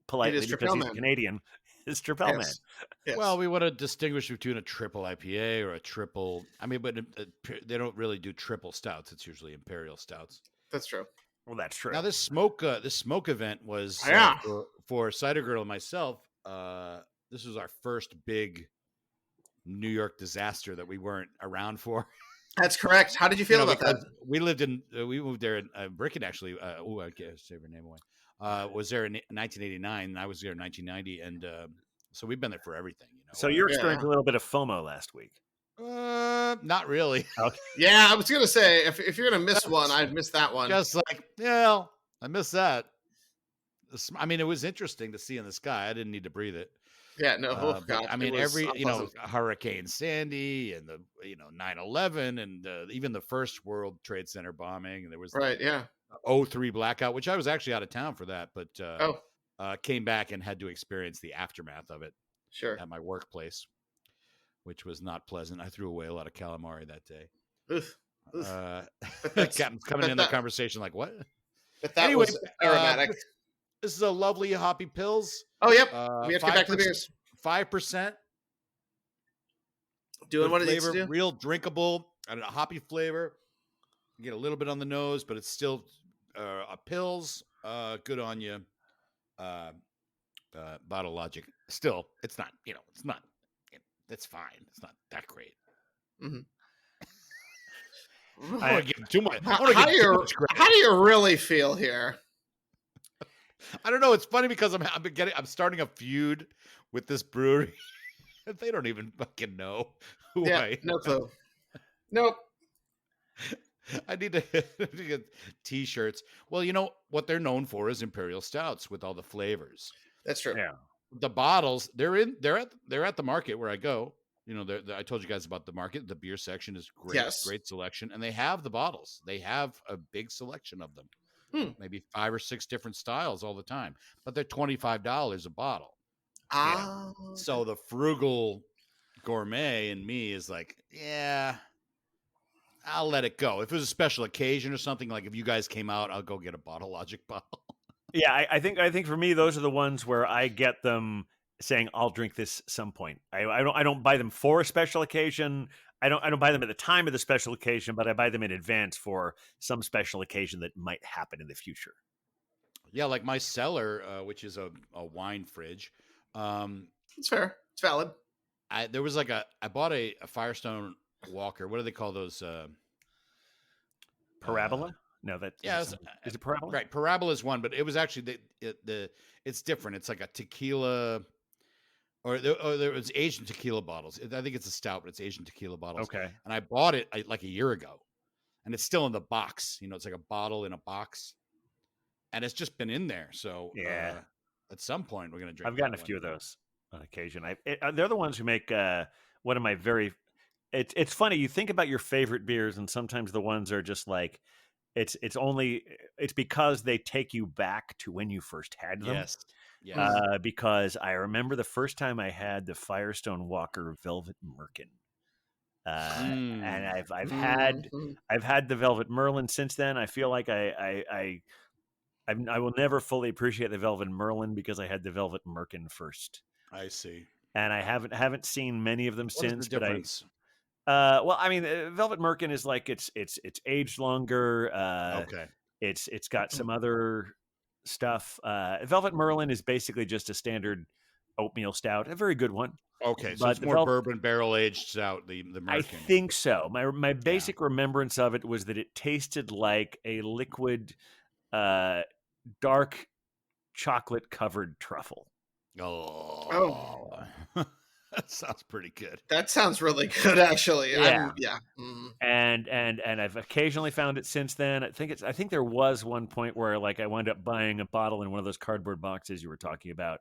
Speaker 1: politely,
Speaker 3: It is
Speaker 1: because
Speaker 3: Tripel
Speaker 1: he's
Speaker 3: Man.
Speaker 1: Canadian, is Tripel Man.
Speaker 3: Yes. Yes.
Speaker 5: Well, we want to distinguish between a triple IPA or a triple. I mean, but they don't really do triple stouts. It's usually imperial stouts.
Speaker 3: that's true.
Speaker 1: Well, that's true.
Speaker 5: Now, this smoke event was
Speaker 3: Yeah.
Speaker 5: for Cider Girl and myself. This was our first big New York disaster that we weren't around for.
Speaker 3: That's correct. How did you feel about that?
Speaker 5: because we lived in we moved there in Bricken, actually. I can't say her name away. Was there in 1989, and I was there in 1990, and so we've been there for everything.
Speaker 1: So you're
Speaker 3: Yeah.
Speaker 1: experiencing a little bit of FOMO last week.
Speaker 5: Not really.
Speaker 3: Yeah, I was gonna say if you're gonna miss one, I'd miss that one.
Speaker 5: Just like, yeah, I missed that. I mean, it was interesting to see in the sky. I didn't need to breathe it.
Speaker 3: Yeah, no. Oh,
Speaker 5: But,
Speaker 3: God,
Speaker 5: I
Speaker 3: it
Speaker 5: mean,
Speaker 3: was
Speaker 5: every
Speaker 3: unpleasant.
Speaker 5: Hurricane Sandy and the 9/11 and even the first World Trade Center bombing, and there was
Speaker 3: Right, yeah.
Speaker 5: the 03 blackout, which I was actually out of town for that, but
Speaker 3: Oh,
Speaker 5: came back and had to experience the aftermath of it
Speaker 3: sure.
Speaker 5: at my workplace, which was not pleasant. I threw away a lot of calamari that day.
Speaker 3: Oof. Oof. But that's-
Speaker 5: Captain's coming
Speaker 3: but
Speaker 5: in the
Speaker 3: that-
Speaker 5: conversation like, what?
Speaker 3: But that
Speaker 5: Anyway,
Speaker 3: was aromatic.
Speaker 5: This is a lovely hoppy pills.
Speaker 3: Oh, yep.
Speaker 5: We
Speaker 3: We have to get back to the beers.
Speaker 5: 5%.
Speaker 3: Doing
Speaker 5: good
Speaker 3: what it needs
Speaker 5: flavor,
Speaker 3: to do.
Speaker 5: real drinkable, and a hoppy flavor. You get a little bit on the nose, but it's still a pills. Good on you. Bottle Logic. Still, it's not. It's not. It's fine. It's not that great. I don't want to give too much. I don't wanna
Speaker 3: How
Speaker 5: give
Speaker 3: do
Speaker 5: too
Speaker 3: you
Speaker 5: much credit.
Speaker 3: how do you really feel here?
Speaker 5: I don't know. It's funny because I'm starting a feud with this brewery. They don't even fucking know who
Speaker 3: Yeah,
Speaker 5: I am.
Speaker 3: no clue. Nope.
Speaker 5: I need to get T-shirts. Well, you know what they're known for is imperial stouts with all the flavors.
Speaker 3: That's true.
Speaker 1: Yeah.
Speaker 5: The bottles, they're at the market where I go. I told you guys about the market. The beer section is great,
Speaker 3: Yes.
Speaker 5: great selection, and they have the bottles. They have a big selection of them, maybe 5 or 6 different styles all the time. But they're $25 a bottle.
Speaker 3: Ah,
Speaker 5: So the frugal gourmet in me is like, yeah, I'll let it go. If it was a special occasion or something, like if you guys came out, I'll go get a Bottle Logic bottle.
Speaker 1: Yeah, I think for me those are the ones where I get them saying I'll drink this some point. I don't buy them for a special occasion. I don't buy them at the time of the special occasion, but I buy them in advance for some special occasion that might happen in the future.
Speaker 5: Yeah, like my cellar, which is a wine fridge.
Speaker 3: It's fair. It's valid.
Speaker 5: I bought a Firestone Walker. What do they call those?
Speaker 1: Parabola? No, that is it Parabola?
Speaker 5: Right, Parabola is one, but it was actually it's different. It's like a tequila, or there was Asian tequila bottles. I think it's a stout, but it's Asian tequila bottles.
Speaker 1: Okay.
Speaker 5: And I bought it like a year ago, and it's still in the box. You know, it's like a bottle in a box, and it's just been in there. So
Speaker 1: Yeah.
Speaker 5: at some point we're gonna drink.
Speaker 1: I've gotten a
Speaker 5: that
Speaker 1: few
Speaker 5: one.
Speaker 1: of those on occasion. They're the ones who make one of my very. It's funny. You think about your favorite beers, and sometimes the ones are just like it's because they take you back to when you first had them.
Speaker 5: Yes. Yes.
Speaker 1: Because I remember the first time I had the Firestone Walker Velvet Merkin. And I've had the Velvet Merlin since then. I feel like I will never fully appreciate the Velvet Merlin because I had the Velvet Merkin first.
Speaker 5: I see.
Speaker 1: And I haven't seen many of them
Speaker 5: What
Speaker 1: since.
Speaker 5: is the difference?
Speaker 1: Well, I mean, Velvet Merkin is like it's aged longer.
Speaker 5: Okay.
Speaker 1: It's got some other stuff. Velvet Merlin is basically just a standard oatmeal stout, a very good one.
Speaker 5: Okay, so
Speaker 1: But
Speaker 5: it's
Speaker 1: the
Speaker 5: more bourbon barrel aged stout. The Merkin.
Speaker 1: I think so. My basic remembrance of it was that it tasted like a liquid, dark chocolate covered truffle.
Speaker 5: Oh. That sounds pretty good.
Speaker 3: That sounds really good, actually.
Speaker 1: Yeah.
Speaker 3: Mm.
Speaker 1: And I've occasionally found it since then. I think there was one point where like I wound up buying a bottle in one of those cardboard boxes you were talking about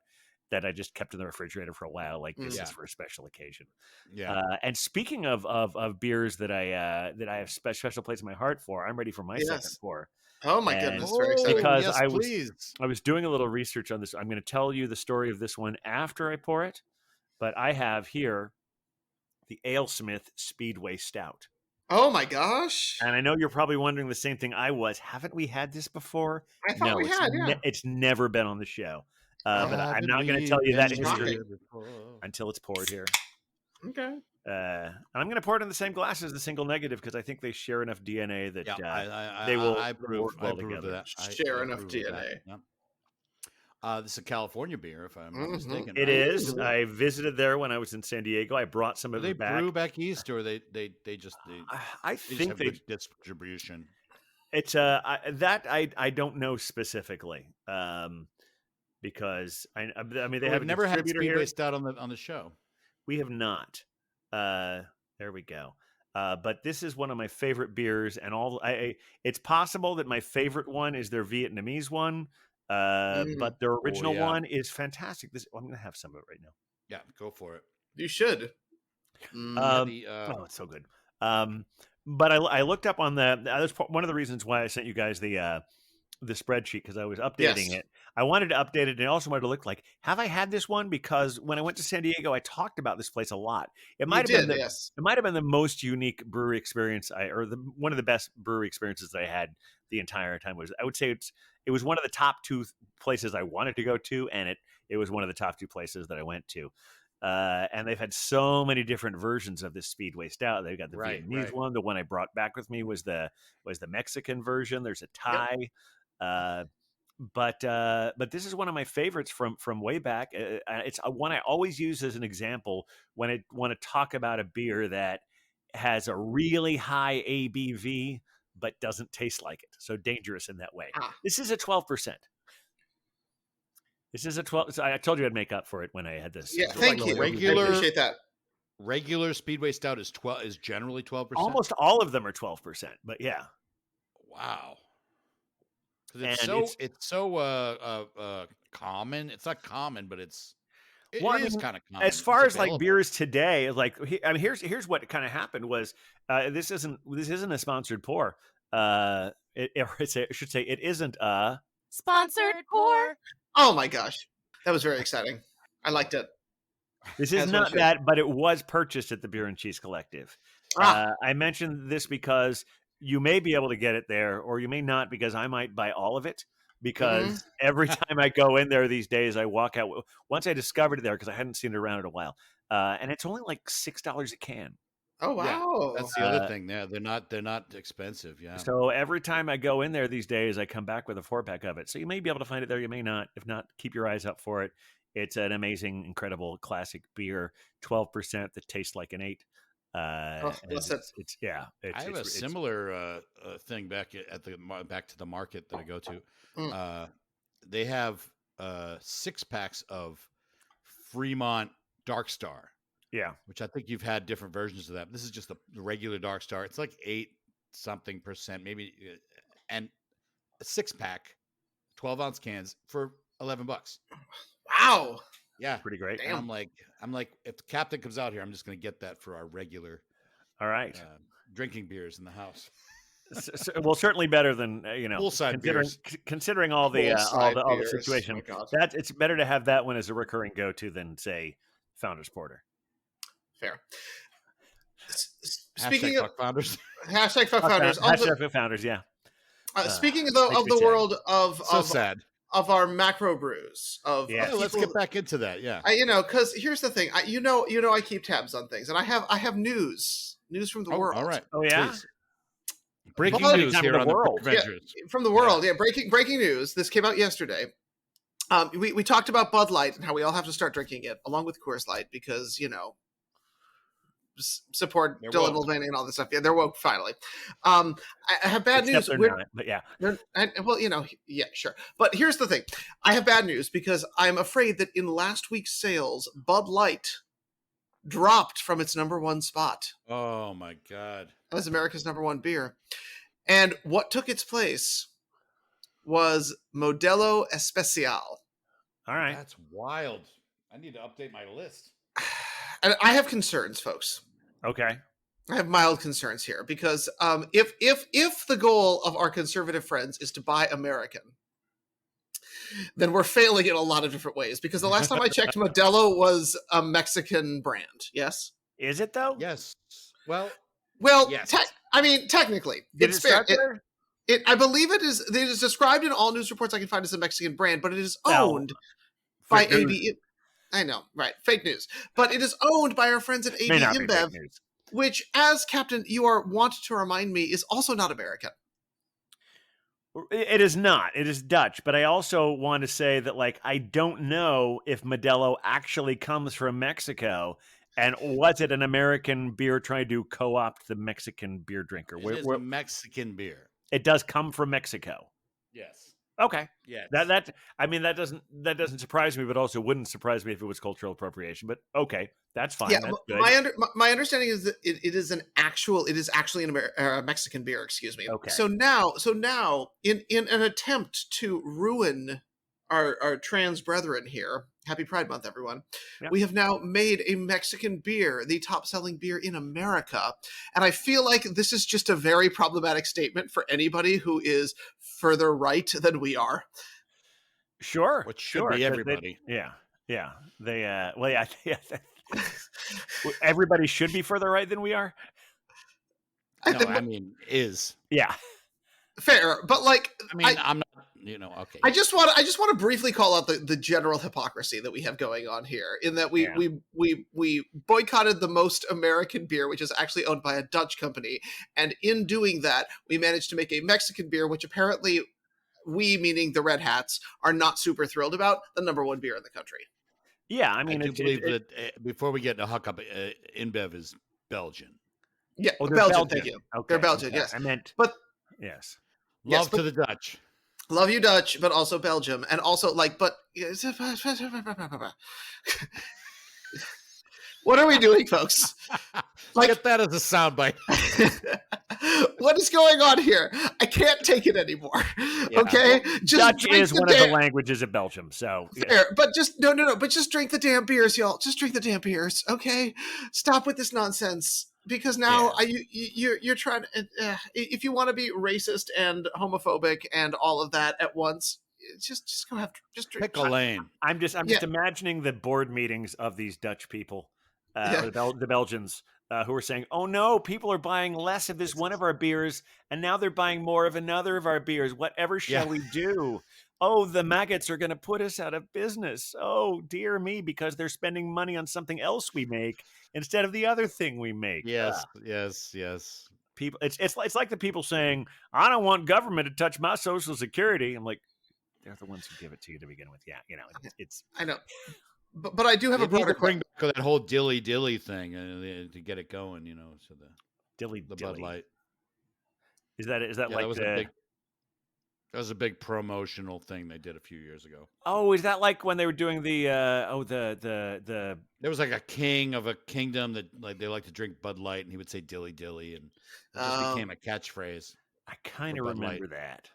Speaker 1: that I just kept in the refrigerator for a while. Like this is for a special occasion.
Speaker 5: Yeah.
Speaker 1: And speaking of beers that I have special place in my heart for, I'm ready for my second pour.
Speaker 3: Oh my
Speaker 1: And-
Speaker 3: goodness, very exciting.
Speaker 1: Because
Speaker 5: yes,
Speaker 1: I
Speaker 5: I
Speaker 1: was doing a little research on this. I'm going to tell you the story of this one after I pour it, but I have here the AleSmith Speedway Stout.
Speaker 3: Oh my gosh.
Speaker 1: And I know you're probably wondering the same thing I was. Haven't we had this before?
Speaker 3: I thought we had, yeah.
Speaker 1: It's never been on the show. But I'm not going to
Speaker 5: Haven't
Speaker 1: tell you
Speaker 5: we
Speaker 1: that
Speaker 5: been
Speaker 1: history
Speaker 5: here before?
Speaker 1: until it's poured here.
Speaker 3: Okay.
Speaker 1: And I'm going to pour it in the same glass as the single negative because I think they share enough DNA that
Speaker 5: Yeah,
Speaker 1: they will
Speaker 5: I approve,
Speaker 1: work well
Speaker 5: I approve of
Speaker 1: together.
Speaker 5: that.
Speaker 3: Share
Speaker 5: I
Speaker 3: enough
Speaker 5: approve of that.
Speaker 3: DNA.
Speaker 5: Yep. This is a California beer, if I'm not
Speaker 3: Mhm.
Speaker 5: mistaken.
Speaker 1: It
Speaker 5: right?
Speaker 1: is. I visited there when I was in San Diego. I brought some
Speaker 5: Do
Speaker 1: of
Speaker 5: they
Speaker 1: it back.
Speaker 5: brew back east, or they just
Speaker 1: I
Speaker 5: they just
Speaker 1: think
Speaker 5: have
Speaker 1: they.
Speaker 5: good distribution?
Speaker 1: It's I don't know specifically because I mean they have
Speaker 5: We've never had
Speaker 1: distributor
Speaker 5: Speedway
Speaker 1: here.
Speaker 5: Stout on the show.
Speaker 1: We have not. There we go. But this is one of my favorite beers, and it's possible that my favorite one is their Vietnamese one, but their original
Speaker 5: yeah.
Speaker 1: one is fantastic. I'm going to have some of it right now.
Speaker 5: Yeah, go for it.
Speaker 3: You should.
Speaker 1: Oh, it's so good. But I looked up on that's one of the reasons why I sent you guys the spreadsheet because I was updating it. I wanted to update it, and I also wanted to look like, have I had this one? Because when I went to San Diego, I talked about this place a lot. It might have been it might have been the most unique brewery experience one of the best brewery experiences that I had the entire time. I would say it was one of the top two places I wanted to go to, and it was one of the top two places that I went to. And they've had so many different versions of this Speedway Stout. They've got the Vietnamese one. The one I brought back with me was the Mexican version. There's a Thai. But this is one of my favorites from way back. It's one I always use as an example when I want to talk about a beer that has a really high ABV but doesn't taste like it. So dangerous in that way. This is a 12%. This is a 12. So I told you I'd make up for it when I had this.
Speaker 3: Yeah, thank you. I appreciate that.
Speaker 5: Regular Speedway Stout is generally 12%.
Speaker 1: Almost all of them are 12%, but yeah.
Speaker 5: Wow. Because it's so common. It's not common, but it is kind of common.
Speaker 1: As far as like beers today, like I mean, here's what kind of happened was this isn't a sponsored pour. I should say it isn't a
Speaker 4: Sponsored pour.
Speaker 3: Oh my gosh, that was very exciting. I liked it.
Speaker 1: This is not that, but it was purchased at the Beer and Cheese Collective. I mentioned this because you may be able to get it there, or you may not, because I might buy all of it. because every time I go in there these days, I walk out. Once I discovered it there because I hadn't seen it around in a while, and it's only like $6 a can.
Speaker 3: Oh wow.
Speaker 5: That's the other thing. They're not expensive. Yeah.
Speaker 1: So every time I go in there these days, I come back with a 4-pack of it. So you may be able to find it there. You may not. If not, keep your eyes out for it. It's an amazing, incredible classic beer, 12% that tastes like an 8.
Speaker 3: Bless it.
Speaker 1: It's yeah.
Speaker 5: I have a similar thing back back to the market that I go to. They have 6-packs of Fremont Dark Star.
Speaker 1: Yeah,
Speaker 5: which I think you've had different versions of that. This is just the regular Dark Star. It's like 8-something%, maybe, and a 6-pack, 12-ounce cans for $11.
Speaker 3: Wow.
Speaker 5: Yeah,
Speaker 1: pretty great.
Speaker 5: And I'm like, if the captain comes out here, I'm just going to get that for our regular,
Speaker 1: all right,
Speaker 5: drinking beers in the house.
Speaker 1: Well, certainly better than
Speaker 5: poolside
Speaker 1: considering all the situation.
Speaker 3: Oh
Speaker 1: That it's better to have that one as a recurring go-to than say Founders Porter.
Speaker 3: Fair.
Speaker 5: Speaking of
Speaker 3: founders,
Speaker 1: Hashtag founders, yeah.
Speaker 3: Speaking of the world of
Speaker 5: sad
Speaker 3: of our macro brews
Speaker 5: let's get back into that. Yeah,
Speaker 3: because here's the thing. I keep tabs on things, and I have news from the world.
Speaker 5: All right.
Speaker 1: Oh yeah.
Speaker 5: Please. Breaking news here on the world.
Speaker 3: From the world. Yeah, breaking news. This came out yesterday. We talked about Bud Light and how we all have to start drinking it along with Coors Light because support Dylan Mulvaney and all this stuff. Yeah, they're woke finally. I have bad news.
Speaker 1: Not, but yeah.
Speaker 3: Yeah, sure. But here's the thing. I have bad news because I'm afraid that in last week's sales, Bud Light dropped from its number 1 spot.
Speaker 5: Oh my God.
Speaker 3: As America's number 1 beer. And what took its place was Modelo Especial.
Speaker 1: All right.
Speaker 5: That's wild. I need to update my list.
Speaker 3: And I have concerns, folks.
Speaker 1: Okay.
Speaker 3: I have mild concerns here because if the goal of our conservative friends is to buy American, then we're failing in a lot of different ways. Because the last time I checked, Modelo was a Mexican brand. Yes.
Speaker 1: Is it though?
Speaker 5: Yes. Well.
Speaker 3: Yes. Technically,
Speaker 1: Did it start there?
Speaker 3: I believe it is. It is described in all news reports I can find as a Mexican brand, but it is owned by AB. I know, right? Fake news, but it is owned by our friends at AB InBev, which, as Captain, you are wont to remind me, is also not American.
Speaker 1: It is not. It is Dutch. But I also want to say that, I don't know if Modelo actually comes from Mexico. And was it an American beer trying to co-opt the Mexican beer drinker?
Speaker 5: It is a Mexican beer.
Speaker 1: It does come from Mexico.
Speaker 5: Yes.
Speaker 1: Okay.
Speaker 5: Yeah.
Speaker 1: That doesn't surprise me, but also wouldn't surprise me if it was cultural appropriation. But okay, that's fine.
Speaker 3: Yeah,
Speaker 1: that's good.
Speaker 3: my understanding is that it is actually a Mexican beer. Excuse me.
Speaker 1: Okay.
Speaker 3: So now, in an attempt to ruin our trans brethren here, happy Pride Month, everyone. Yeah. We have now made a Mexican beer the top-selling beer in America, and I feel like this is just a very problematic statement for anybody who is further right than we are.
Speaker 1: Sure,
Speaker 5: which should be everybody.
Speaker 1: Everybody should be further right than we are.
Speaker 5: Is
Speaker 3: fair, but
Speaker 5: I'm not. Okay.
Speaker 3: I just want to briefly call out the general hypocrisy that we have going on here, in that we boycotted the most American beer, which is actually owned by a Dutch company, and in doing that, we managed to make a Mexican beer, which apparently we, meaning the Red Hats, are not super thrilled about, the number 1 beer in the country.
Speaker 1: Yeah,
Speaker 5: I do believe that before we get into Huck Up, InBev is Belgian.
Speaker 3: Yeah, Belgian. Thank you.
Speaker 1: Okay,
Speaker 3: they're Belgian. Yes,
Speaker 1: I meant,
Speaker 3: but
Speaker 1: yes,
Speaker 5: love to the Dutch.
Speaker 3: Love you, Dutch, but also Belgium, and also but what are we doing, folks?
Speaker 5: Get that as a soundbite.
Speaker 3: What is going on here? I can't take it anymore.
Speaker 1: Yeah.
Speaker 3: Okay,
Speaker 1: Dutch is one of the languages of Belgium, so
Speaker 3: fair. But just but just drink the damn beers, y'all. Just drink the damn beers, okay? Stop with this nonsense. Because now you're trying to, if you want to be racist and homophobic and all of that at once, just go have just drink.
Speaker 5: Pick a lane.
Speaker 1: I'm just imagining the board meetings of these Dutch people, or the Belgians, who are saying, "Oh no, people are buying less of this one of our beers, and now they're buying more of another of our beers. Whatever shall we do?" oh, the maggots are going to put us out of business. Oh, dear me, because they're spending money on something else we make instead of the other thing we make.
Speaker 5: Yes, yes.
Speaker 1: People, it's like the people saying, I don't want government to touch my Social Security. I'm like, they're the ones who give it to you to begin with. Yeah, it's
Speaker 3: I know. But I do have
Speaker 5: They
Speaker 3: a
Speaker 5: need
Speaker 3: broader
Speaker 5: to bring
Speaker 3: question.
Speaker 5: back that whole dilly thing to get it going, so the Bud
Speaker 1: dilly.
Speaker 5: Light.
Speaker 1: Is that
Speaker 5: Yeah,
Speaker 1: like
Speaker 5: that was a big promotional thing they did a few years ago.
Speaker 1: Oh, is that like when they were doing the
Speaker 5: There was like a king of a kingdom that they like to drink Bud Light, and he would say dilly, and it just became a catchphrase.
Speaker 1: I kind of
Speaker 5: for Bud
Speaker 1: remember
Speaker 5: Light.
Speaker 1: that.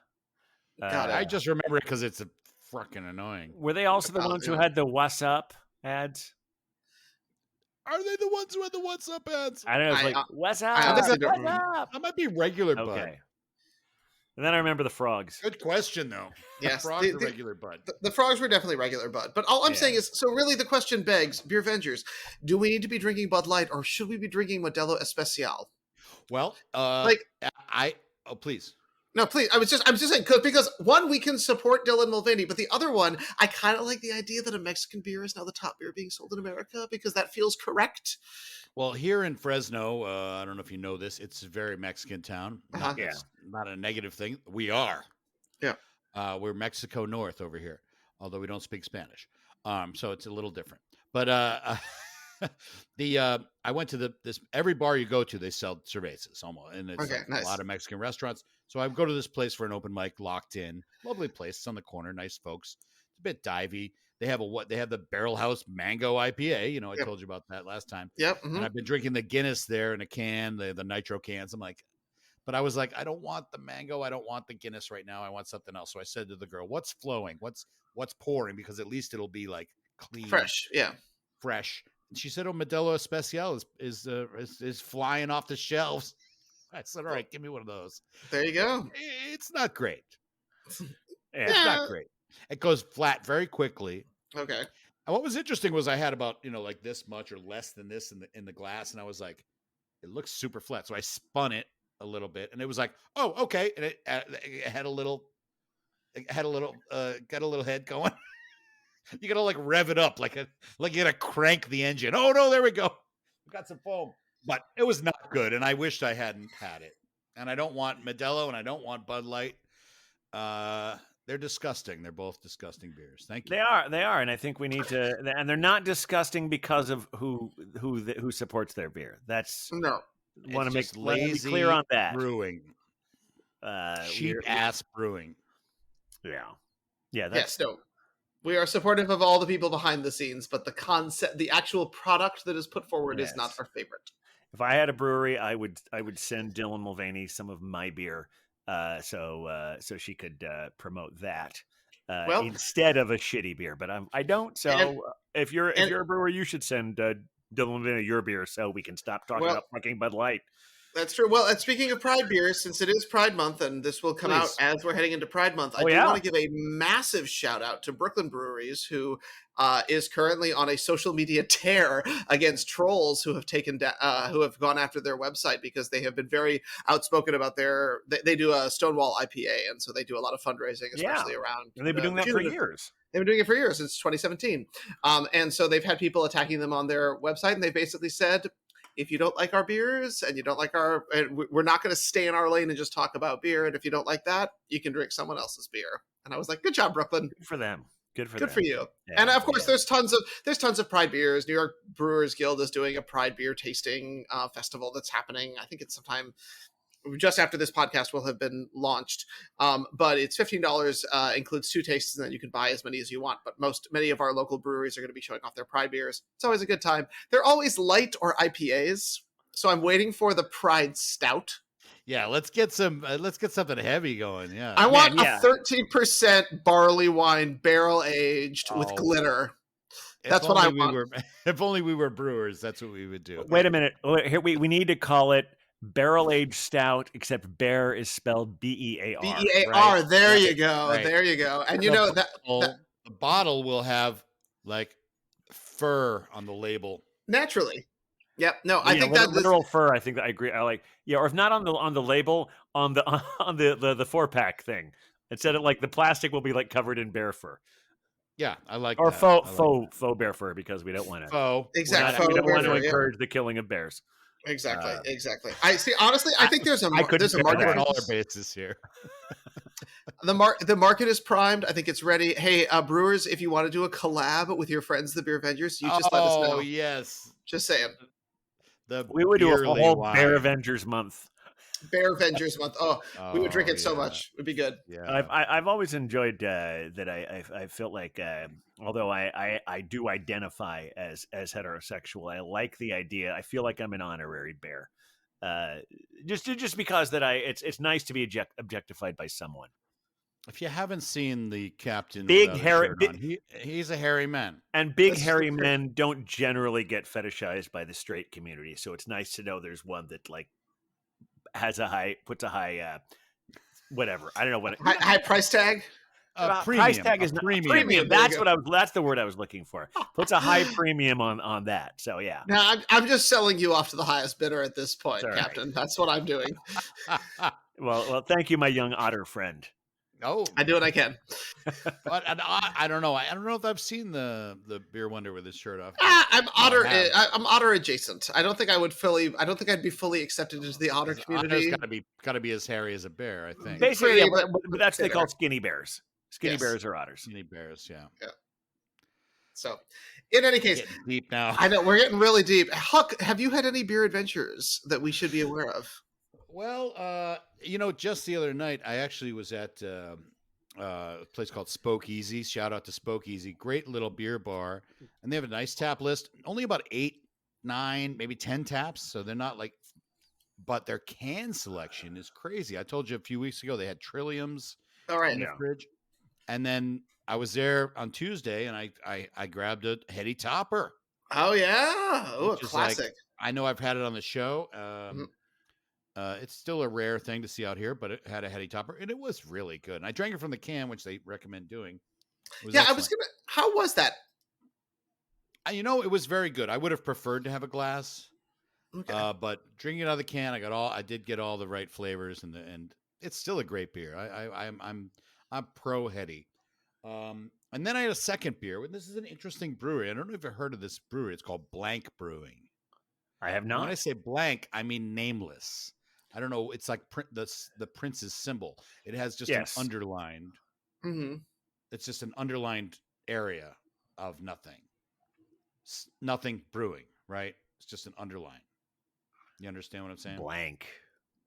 Speaker 3: God,
Speaker 5: I just remember it because it's a fucking annoying.
Speaker 1: Were they also the ones who
Speaker 3: yeah.
Speaker 1: had the "What's Up" ads?
Speaker 5: Are they the ones who had the "What's Up" ads?
Speaker 1: I don't know. It's
Speaker 3: I-
Speaker 1: like "What's
Speaker 3: I
Speaker 1: up?
Speaker 3: honestly
Speaker 1: What's
Speaker 3: don't remember.
Speaker 1: up?"
Speaker 5: That might be regular Bud.
Speaker 1: Okay. And then I remember the frogs.
Speaker 5: Good question, though.
Speaker 3: Yes,
Speaker 5: Frogs
Speaker 3: the-
Speaker 5: are regular Bud.
Speaker 3: The frogs were definitely regular Bud. But all I'm saying is, so really the question begs, Beer Vengers, do we need to be drinking Bud Light or should we be drinking Modelo Especial?
Speaker 5: Well, please.
Speaker 3: No, please. I'm just saying because one, we can support Dylan Mulvaney, but the other one, I kind of like the idea that a Mexican beer is now the top beer being sold in America because that feels correct.
Speaker 5: Well, here in Fresno, I don't know if you know this, it's a very Mexican town.
Speaker 3: Uh-huh.
Speaker 1: Yeah.
Speaker 5: It's not a negative thing. We are.
Speaker 3: Yeah.
Speaker 5: We're Mexico North over here, although we don't speak Spanish. So it's a little different. But I went to every bar you go to, they sell cervezas almost, and it's
Speaker 3: Okay, nice.
Speaker 5: a lot of Mexican restaurants. So I go to this place for an open mic, Locked In, lovely place. It's on the corner, nice folks. It's a bit divey. They have the Barrel House Mango IPA. I
Speaker 3: Yep.
Speaker 5: told you about that last time.
Speaker 3: Yep.
Speaker 5: And I've been drinking the Guinness there in a can, the nitro cans. I'm like, but I was like, I don't want the mango. I don't want the Guinness right now. I want something else. So I said to the girl, what's flowing? What's pouring? Because at least it'll be like clean,
Speaker 3: Fresh. Yeah.
Speaker 5: fresh. And she said, oh, Modelo Especial is flying off the shelves. I said, all right, give me one of those.
Speaker 3: There you go.
Speaker 5: It's not great.
Speaker 1: Yeah.
Speaker 5: It's not great. It goes flat very quickly.
Speaker 3: Okay.
Speaker 5: And what was interesting was I had about, like this much or less than this in the glass. And I was like, it looks super flat. So I spun it a little bit and it was like, oh, okay. And it had a little, got a little head going. You got to like rev it up like you got to crank the engine. Oh no, there we go. We got some foam, but it was not good. And I wished I hadn't had it. And I don't want Modelo and I don't want Bud Light. They're disgusting. They're both disgusting beers. Thank you.
Speaker 1: They are, and I think we need to. And they're not disgusting because of who supports their beer. That's
Speaker 3: No.
Speaker 1: want to
Speaker 5: It's
Speaker 1: make
Speaker 5: just
Speaker 1: lazy clear on that.
Speaker 5: brewing, cheap ass brewing.
Speaker 1: Yeah. That's,
Speaker 3: Yes. No. We are supportive of all the people behind the scenes, but the concept, the actual product that is put forward is not
Speaker 1: Yes.
Speaker 3: our favorite.
Speaker 1: If I had a brewery, I would send Dylan Mulvaney some of my beer, so she could promote that
Speaker 3: Well-
Speaker 1: instead of a shitty beer. But I don't. So
Speaker 3: And-
Speaker 1: if you're a brewer, you should send Dylan Mulvaney your beer so we can stop talking
Speaker 3: Well-
Speaker 1: about fucking Bud Light.
Speaker 3: That's true. Well, and speaking of Pride beers, since it is Pride Month and this will come out
Speaker 1: Please.
Speaker 3: as we're heading into Pride Month, I
Speaker 1: Oh,
Speaker 3: do
Speaker 1: yeah.
Speaker 3: want to give a massive shout out to Brooklyn Breweries, who is currently on a social media tear against trolls who have who have gone after their website because they have been very outspoken about they do a Stonewall IPA, and so they do a lot of fundraising, especially around.
Speaker 1: And they've been doing that for years.
Speaker 3: They've been doing it for years, since 2017. And so they've had people attacking them on their website, and they basically said, if you don't like our beers and you don't like we're not going to stay in our lane and just talk about beer. And if you don't like that, you can drink someone else's beer. And I was like, good job, Brooklyn.
Speaker 1: Good for them. Good for
Speaker 3: Good
Speaker 1: them.
Speaker 3: for you.
Speaker 1: Yeah,
Speaker 3: And of course,
Speaker 1: yeah.
Speaker 3: there's tons of Pride beers. New York Brewers Guild is doing a Pride beer tasting festival that's happening. I think it's sometime just after this podcast will have been launched. But it's $15, includes 2 tastes, and then you can buy as many as you want. But many of our local breweries are going to be showing off their Pride beers. It's always a good time. They're always light or IPAs. So I'm waiting for the Pride Stout.
Speaker 5: Yeah, let's get something heavy going. Yeah.
Speaker 3: I want
Speaker 1: yeah.
Speaker 3: a 13% barley wine, barrel aged with
Speaker 5: Oh.
Speaker 3: glitter.
Speaker 5: If
Speaker 3: That's what I
Speaker 5: only we
Speaker 3: want.
Speaker 5: if only we were brewers, that's what we would do.
Speaker 1: Wait a minute. Here we need to call it barrel aged stout, except bear is spelled BEAR.
Speaker 3: BEAR.
Speaker 5: right,
Speaker 3: There
Speaker 5: right,
Speaker 3: you go.
Speaker 5: right.
Speaker 3: There you go. And you
Speaker 5: The
Speaker 3: know that
Speaker 5: the bottle will have like fur on the label.
Speaker 3: naturally. Yep. No, I
Speaker 1: Yeah,
Speaker 3: think that
Speaker 1: literal fur. I think that I agree. I like. Yeah, or if not on the label, on the 4-pack thing. Instead of like the plastic will be like covered in bear fur
Speaker 5: Yeah, I like
Speaker 1: or
Speaker 5: that.
Speaker 1: faux
Speaker 5: I like
Speaker 1: faux bear fur because we don't want to.
Speaker 5: faux.
Speaker 3: Exactly.
Speaker 1: We don't want to
Speaker 3: Faux bear, yeah.
Speaker 1: encourage the killing of bears.
Speaker 3: Exactly.
Speaker 1: Uh,
Speaker 3: Exactly. I see. Honestly, I think there's a
Speaker 1: I couldn't
Speaker 3: there's a
Speaker 1: bear
Speaker 3: market
Speaker 1: that.
Speaker 5: Covering
Speaker 3: for
Speaker 5: all our
Speaker 3: this.
Speaker 5: bases here.
Speaker 3: The market is primed. I think it's ready. Hey, brewers, if you want to do a collab with your friends, the Beer Avengers, you just let us know.
Speaker 5: Oh yes,
Speaker 3: Just saying.
Speaker 5: the
Speaker 1: We would do a
Speaker 5: beerly
Speaker 1: whole
Speaker 5: wine.
Speaker 1: Bear Avengers month.
Speaker 3: Bear Avengers month. Oh, we would drink
Speaker 5: Oh,
Speaker 3: it so
Speaker 5: yeah.
Speaker 3: much. It'd be good.
Speaker 5: Yeah,
Speaker 1: I've always enjoyed that. I felt like although I do identify as heterosexual, I like the idea. I feel like I'm an honorary bear, just because that it's nice to be objectified by someone.
Speaker 5: if you haven't seen the captain,
Speaker 1: Big
Speaker 5: without a
Speaker 1: hairy-
Speaker 5: shirt
Speaker 1: big-
Speaker 5: on, he's a hairy man.
Speaker 1: And big
Speaker 3: That's
Speaker 1: hairy
Speaker 3: true.
Speaker 1: men don't generally get fetishized by the straight community, so it's nice to know there's one that like puts a high whatever. I don't know what
Speaker 3: High price tag.
Speaker 1: price tag is not
Speaker 5: premium.
Speaker 1: premium.
Speaker 3: There you
Speaker 1: That's
Speaker 3: go.
Speaker 1: that's the word I was looking for. Puts a high premium on that. So yeah.
Speaker 3: Now I'm just selling you off to the highest bidder at this point,
Speaker 1: That's all right.
Speaker 3: Captain. That's what I'm doing.
Speaker 1: Well, thank you, my young otter friend.
Speaker 5: Oh,
Speaker 3: I do what I can.
Speaker 5: but I don't know. I don't know if I've seen the Beer Wonder with his shirt off.
Speaker 3: I'm otter.
Speaker 5: have.
Speaker 3: I'm otter adjacent. I don't think I'd be fully accepted into the otter community.
Speaker 5: Otter's gotta be as hairy as a bear, I think.
Speaker 1: Basically, yeah,
Speaker 3: Pretty,
Speaker 1: but that's what they
Speaker 3: thinner.
Speaker 1: call skinny bears. Skinny
Speaker 3: Yes.
Speaker 1: bears are otters.
Speaker 5: Skinny bears, yeah.
Speaker 3: So, in any case,
Speaker 5: Getting deep now.
Speaker 3: I know we're getting really deep. Huck, have you had any beer adventures that we should be aware of?
Speaker 5: Well, just the other night, I actually was at a place called Spoke Easy. Shout out to Spoke Easy. Great little beer bar. And they have a nice tap list. Only about 8, 9, maybe 10 taps. So they're not like, but their can selection is crazy. I told you a few weeks ago, they had Trilliums
Speaker 3: All right.
Speaker 5: in the
Speaker 1: Yeah.
Speaker 5: fridge. And then I was there on Tuesday and I grabbed a Heady Topper.
Speaker 3: Oh yeah. Oh, a
Speaker 5: Which is like-
Speaker 3: classic.
Speaker 5: I know I've had it on the show.
Speaker 3: Mhm.
Speaker 5: It's still a rare thing to see out here, but it had a Heady Topper, and it was really good. And I drank it from the can, which they recommend doing. It was
Speaker 3: Yeah, I was
Speaker 5: excellent.
Speaker 3: gonna. How was that?
Speaker 5: It was very good. I would have preferred to have a glass,
Speaker 3: Okay.
Speaker 5: but drinking it out of the can, I did get all the right flavors, and it's still a great beer. I'm pro Heady. And then I had a second beer. This is an interesting brewery. I don't know if you've heard of this brewery. It's called Blank Brewing.
Speaker 1: I have
Speaker 5: And
Speaker 1: not.
Speaker 5: when I say blank, I mean nameless. I don't know. It's like the prince's symbol. It has just
Speaker 1: Yes.
Speaker 5: an underlined.
Speaker 3: hmm
Speaker 5: It's just an underlined area of nothing. Nothing brewing, right? It's just an underline. You understand what I'm saying?
Speaker 1: Blank.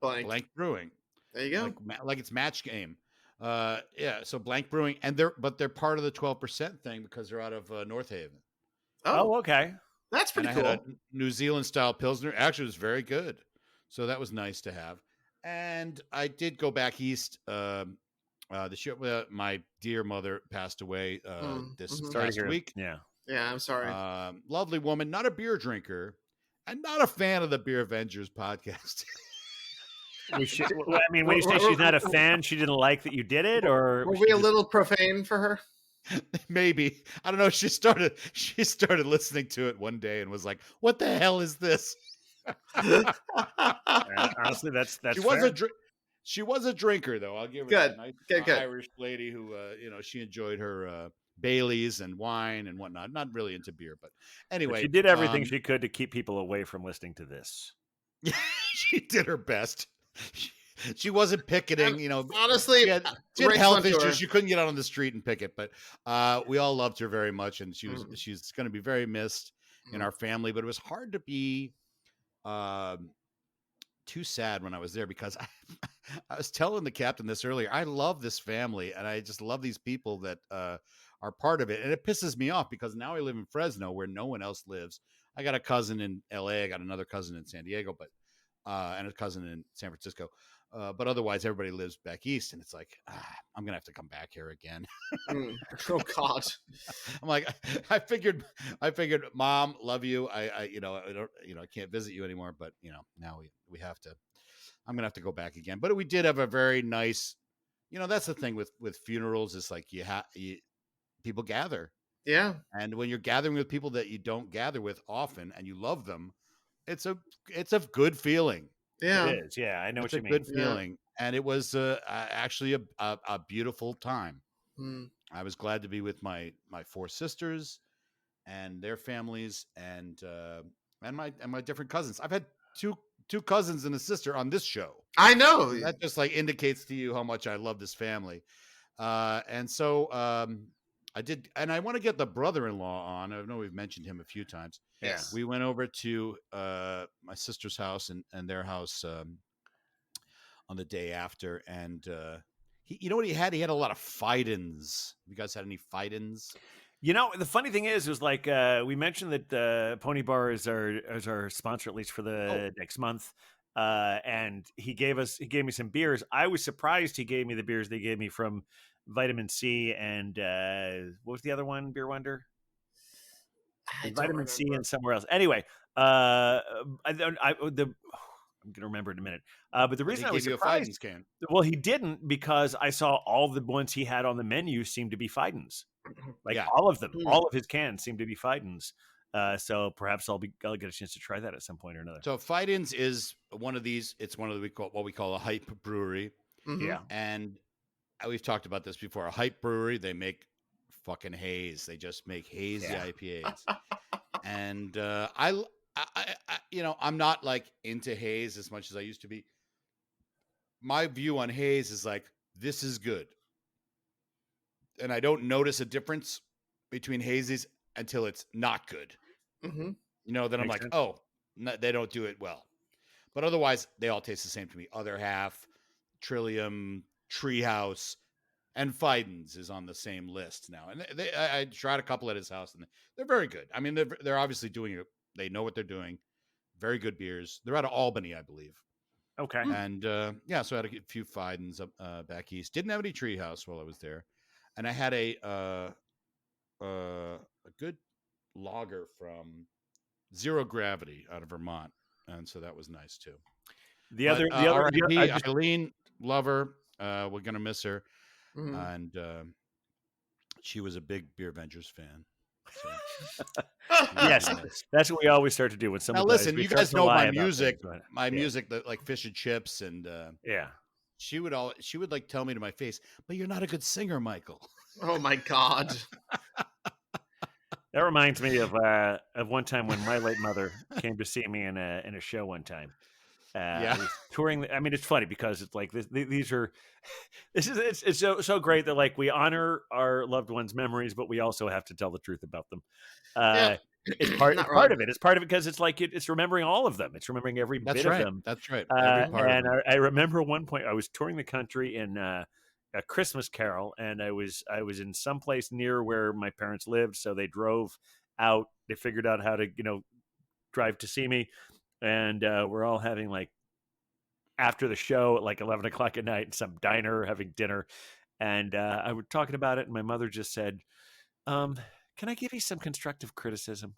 Speaker 5: Blank brewing,
Speaker 3: There you go.
Speaker 5: like it's match game. Yeah. So Blank Brewing, and they're part of the 12% thing because they're out of North Haven.
Speaker 1: Oh, okay.
Speaker 3: That's pretty
Speaker 5: And
Speaker 3: cool.
Speaker 5: I had a New Zealand style Pilsner. Actually, it was very good. So that was nice to have. And I did go back east. The show, my dear mother passed away this
Speaker 3: mhm.
Speaker 1: Sorry to
Speaker 5: past
Speaker 1: hear.
Speaker 5: week.
Speaker 1: Yeah.
Speaker 3: Yeah, I'm sorry.
Speaker 5: Lovely woman, not a beer drinker, and not a fan of the Beer Avengers podcast.
Speaker 1: I mean, when you say she's not a fan, she didn't like that you did it, or
Speaker 3: Were
Speaker 1: she
Speaker 3: we a
Speaker 1: just-
Speaker 3: little profane for her?
Speaker 5: Maybe, I don't know. She started listening to it one day and was like, "What the hell is this?"
Speaker 1: honestly, that's
Speaker 5: she was
Speaker 1: fair.
Speaker 5: she was a drinker though. I'll give her
Speaker 3: Good,
Speaker 5: that. Nice
Speaker 3: good.
Speaker 5: Irish lady who she enjoyed her Baileys and wine and whatnot. Not really into beer, but
Speaker 1: But
Speaker 5: anyway,
Speaker 1: she did everything
Speaker 5: um,
Speaker 1: she could to keep people away from listening to this.
Speaker 5: she did her best. She wasn't picketing,
Speaker 3: Honestly,
Speaker 5: She had
Speaker 3: Rachel
Speaker 5: health
Speaker 3: went to her.
Speaker 5: issues. She couldn't get out on the street and picket, but we all loved her very much, and
Speaker 3: Mhm.
Speaker 5: she's going to be very missed in
Speaker 3: Mhm.
Speaker 5: our family. But it was hard to be too sad when I was there because I was telling the captain this earlier. I love this family, and I just love these people that are part of it. And it pisses me off because now I live in Fresno, where no one else lives. I got a cousin in LA. I got another cousin in San Diego, but and a cousin in San Francisco. But otherwise, everybody lives back east, and it's like I'm gonna have to come back here again.
Speaker 3: Mm. Oh God.
Speaker 5: I'm like, I figured, Mom, love you. I don't, I can't visit you anymore, but now we have to. I'm gonna have to go back again. But we did have a very nice, that's the thing with funerals. It's like people gather,
Speaker 3: Yeah.
Speaker 5: and when you're gathering with people that you don't gather with often, and you love them, it's a good feeling.
Speaker 3: Yeah.
Speaker 1: It is, yeah. I know
Speaker 5: It's
Speaker 1: what
Speaker 5: a
Speaker 1: you mean.
Speaker 5: good feeling. and it was actually a beautiful time.
Speaker 3: Mm.
Speaker 5: I was glad to be with my 4 sisters and their families, and my different cousins. I've had two cousins and a sister on this show.
Speaker 3: I know.
Speaker 5: That just like indicates to you how much I love this family. And so I did, and I want to get the brother-in-law on. I know we've mentioned him a few times.
Speaker 3: Yes.
Speaker 5: We went over to my sister's house and their house on the day after, and you know what he had? He had a lot of fight-ins. You guys had any fight-ins?
Speaker 1: You know, the funny thing is like we mentioned that Pony Bar is our sponsor, at least for the next month. And he gave me some beers. I was surprised he gave me the beers they gave me from Vitamin C and what was the other one? Beer Wonder? Vitamin C and somewhere else. Anyway, I'm gonna remember in a minute. But the reason I was surprised, well, he didn't, because I saw all the ones he had on the menu seemed to be Fidens. Like all of them, all of his cans seem to be Fidens. So perhaps I'll get a chance to try that at some point or another.
Speaker 5: So Fidens is one of these. It's one of what we call a hype brewery.
Speaker 3: Mm-hmm.
Speaker 1: Yeah,
Speaker 5: and we've talked about this before. A hype brewery, they make fucking haze. They just make hazy IPAs. And I I'm not like into haze as much as I used to be. My view on haze is like, this is good. And I don't notice a difference between hazies until it's not good.
Speaker 3: Mm-hmm.
Speaker 5: You know, then I'm like, oh, no, they don't do it well. But otherwise, they all taste the same to me. Other Half, Trillium, Treehouse, and Fidens is on the same list now. And I tried a couple at his house, and they're very good. I mean, they're obviously doing it. They know what they're doing. Very good beers. They're out of Albany, I believe.
Speaker 1: Okay.
Speaker 5: And so I had a few Fidens back east. Didn't have any Treehouse while I was there. And I had a good lager from Zero Gravity out of Vermont, and so that was nice too.
Speaker 1: The other
Speaker 5: Eileen, love her. We're gonna miss her,
Speaker 3: Mm-hmm.
Speaker 5: and she was a big Beer Vengers fan. So.
Speaker 1: Yes, that's what we always start to do when somebody.
Speaker 5: Now listen, you guys know my music,
Speaker 1: things,
Speaker 5: music that like Fish and Chips, and she would like tell me to my face, but you're not a good singer, Michael.
Speaker 3: Oh my God.
Speaker 1: That reminds me of one time when my late mother came to see me in a show one time. I was touring. I mean, it's funny because it's like it's so great that like we honor our loved ones' memories, but we also have to tell the truth about them. It's part of it. It's part of it because it's like it's remembering all of them. It's remembering every bit of them.
Speaker 5: That's right.
Speaker 1: I remember one point I was touring the country in a Christmas Carol, and I was in some place near where my parents lived, so they drove out. They figured out how to drive to see me, and we're all having like after the show at like 11 o'clock at night in some diner having dinner, and I was talking about it, and my mother just said, "Can I give you some constructive criticism?"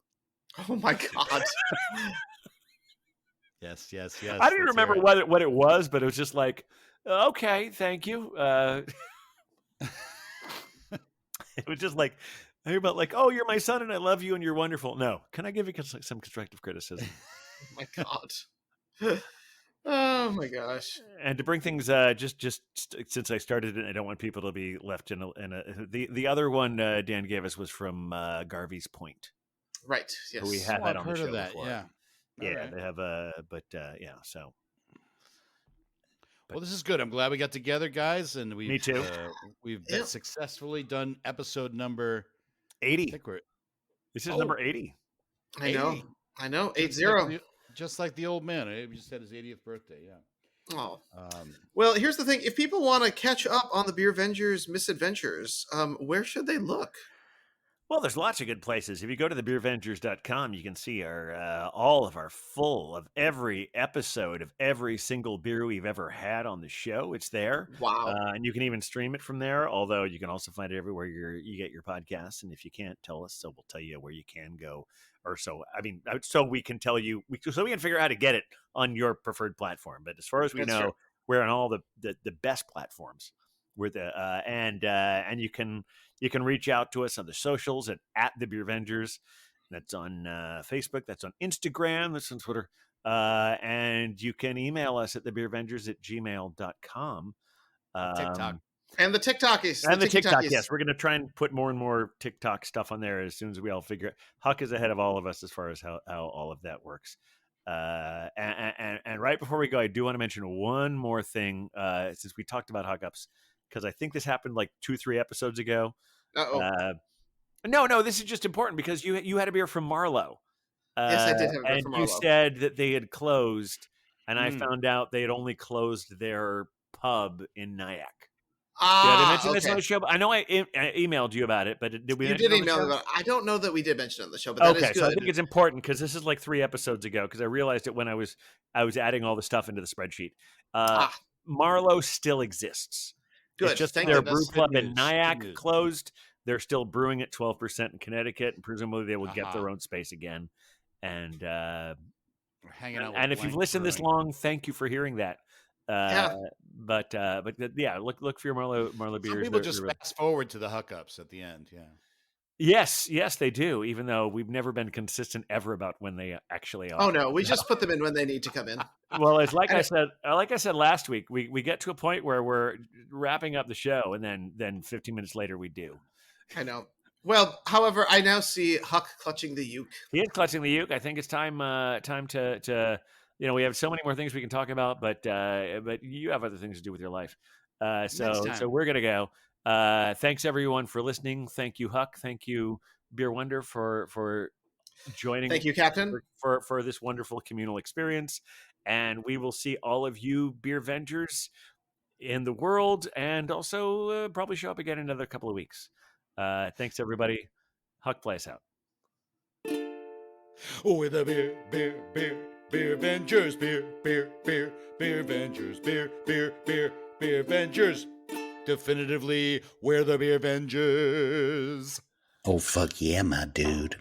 Speaker 3: Oh my God.
Speaker 5: Yes.
Speaker 1: I didn't remember what it was, but it was just like, okay, thank you. It was just like, about like, oh, you're my son and I love you and you're wonderful. No, can I give you some constructive criticism?
Speaker 3: Oh my God. Oh my gosh.
Speaker 1: And to bring things, just since I started it, I don't want people to be left in the other one Dan gave us was from Garvey's Point.
Speaker 3: Right. Yes.
Speaker 1: So we had that on the show
Speaker 5: before.
Speaker 1: Yeah. Yeah.
Speaker 5: Right.
Speaker 1: They have so.
Speaker 5: Well, this is good. I'm glad we got together, guys, and
Speaker 1: Me too.
Speaker 5: We've successfully done episode number
Speaker 1: 80.
Speaker 5: I think
Speaker 1: This is number 80.
Speaker 3: I know. 80.
Speaker 5: Just like the old man. He just had his 80th birthday. Yeah.
Speaker 3: Oh. Well, here's the thing. If people want to catch up on the Beer Vengers misadventures, where should they look?
Speaker 1: Well, there's lots of good places. If you go to thebeervengers.com, you can see our all of our full of every episode of every single beer we've ever had on the show. It's there.
Speaker 3: Wow.
Speaker 1: And you can even stream it from there, although you can also find it everywhere you get your podcasts. And if you can't tell us, so we'll tell you where you can go. Or so we can tell you, so we can figure out how to get it on your preferred platform. But as far as we know,
Speaker 3: true.
Speaker 1: We're on all the best platforms. We're and you can reach out to us on the socials at the Beer Vengers. That's on Facebook. That's on Instagram. That's on Twitter. And you can email us at thebeervengers@gmail.com.
Speaker 5: TikTok.
Speaker 3: And the TikTok is
Speaker 1: And the TikTok,
Speaker 3: is-
Speaker 1: yes. We're going to try and put more and more TikTok stuff on there as soon as we all figure it. Huck is ahead of all of us as far as how all of that works. And right before we go, I do want to mention one more thing since we talked about hookups, because I think this happened like 2-3 episodes ago. No, this is just important because you had a beer from Marlowe.
Speaker 3: Yes, I did have a beer
Speaker 1: and
Speaker 3: from
Speaker 1: you
Speaker 3: Marlowe.
Speaker 1: said that they had closed, and I
Speaker 5: Mm.
Speaker 1: found out they had only closed their pub in Nyack. Did I
Speaker 3: Ah,
Speaker 1: mention this on
Speaker 3: okay.
Speaker 1: the show? I know I emailed you about it, but did we?
Speaker 3: You
Speaker 1: mention
Speaker 3: did
Speaker 1: it on the
Speaker 3: email
Speaker 1: show?
Speaker 3: me about it. I don't know that we did mention it on the show, but that is
Speaker 1: Okay, so I
Speaker 3: good.
Speaker 1: think it's important because this is like 3 episodes ago. Because I realized it when I was adding all the stuff into the spreadsheet. Marlowe still exists.
Speaker 3: Good.
Speaker 1: It's just
Speaker 3: Thank
Speaker 1: their
Speaker 3: goodness.
Speaker 1: brew club
Speaker 5: Good
Speaker 1: in
Speaker 5: news.
Speaker 1: Nyack
Speaker 5: Good news.
Speaker 1: closed. They're still brewing at 12% in Connecticut, and presumably they will get
Speaker 5: Uh-huh.
Speaker 1: their own space again. And
Speaker 5: We're hanging out.
Speaker 1: and
Speaker 5: with
Speaker 1: if you've
Speaker 5: Blank
Speaker 1: listened this
Speaker 5: Brewing.
Speaker 1: long, thank you for hearing that.
Speaker 3: Yeah.
Speaker 1: But yeah, look for your Marlowe
Speaker 5: Some
Speaker 1: beers.
Speaker 5: people just fast forward to the hookups at the end. Yeah.
Speaker 1: Yes, they do. Even though we've never been consistent ever about when they actually are.
Speaker 3: Oh no, we just put them in when they need to come in.
Speaker 1: Well, it's like
Speaker 3: And
Speaker 1: I said last week, we get to a point where we're wrapping up the show, and then 15 minutes later we do.
Speaker 3: I know. Well, however, I now see Huck clutching the uke.
Speaker 1: He is clutching the uke. I think it's time to we have so many more things we can talk about, but you have other things to do with your life. So
Speaker 5: time.
Speaker 1: we're gonna go. Thanks everyone for listening. Thank you, Huck. Thank you, Beer Wonder, for joining.
Speaker 3: Thank you, Captain.
Speaker 1: for this wonderful communal experience. And we will see all of you Beer Vengers in the world, and also probably show up again in another couple of weeks. Thanks everybody. Huck, play us out.
Speaker 5: Oh, with a beer Vengers, beer Vengers, beer Vengers. Definitively, we're the Beer Vengers.
Speaker 6: Oh, fuck yeah, my dude.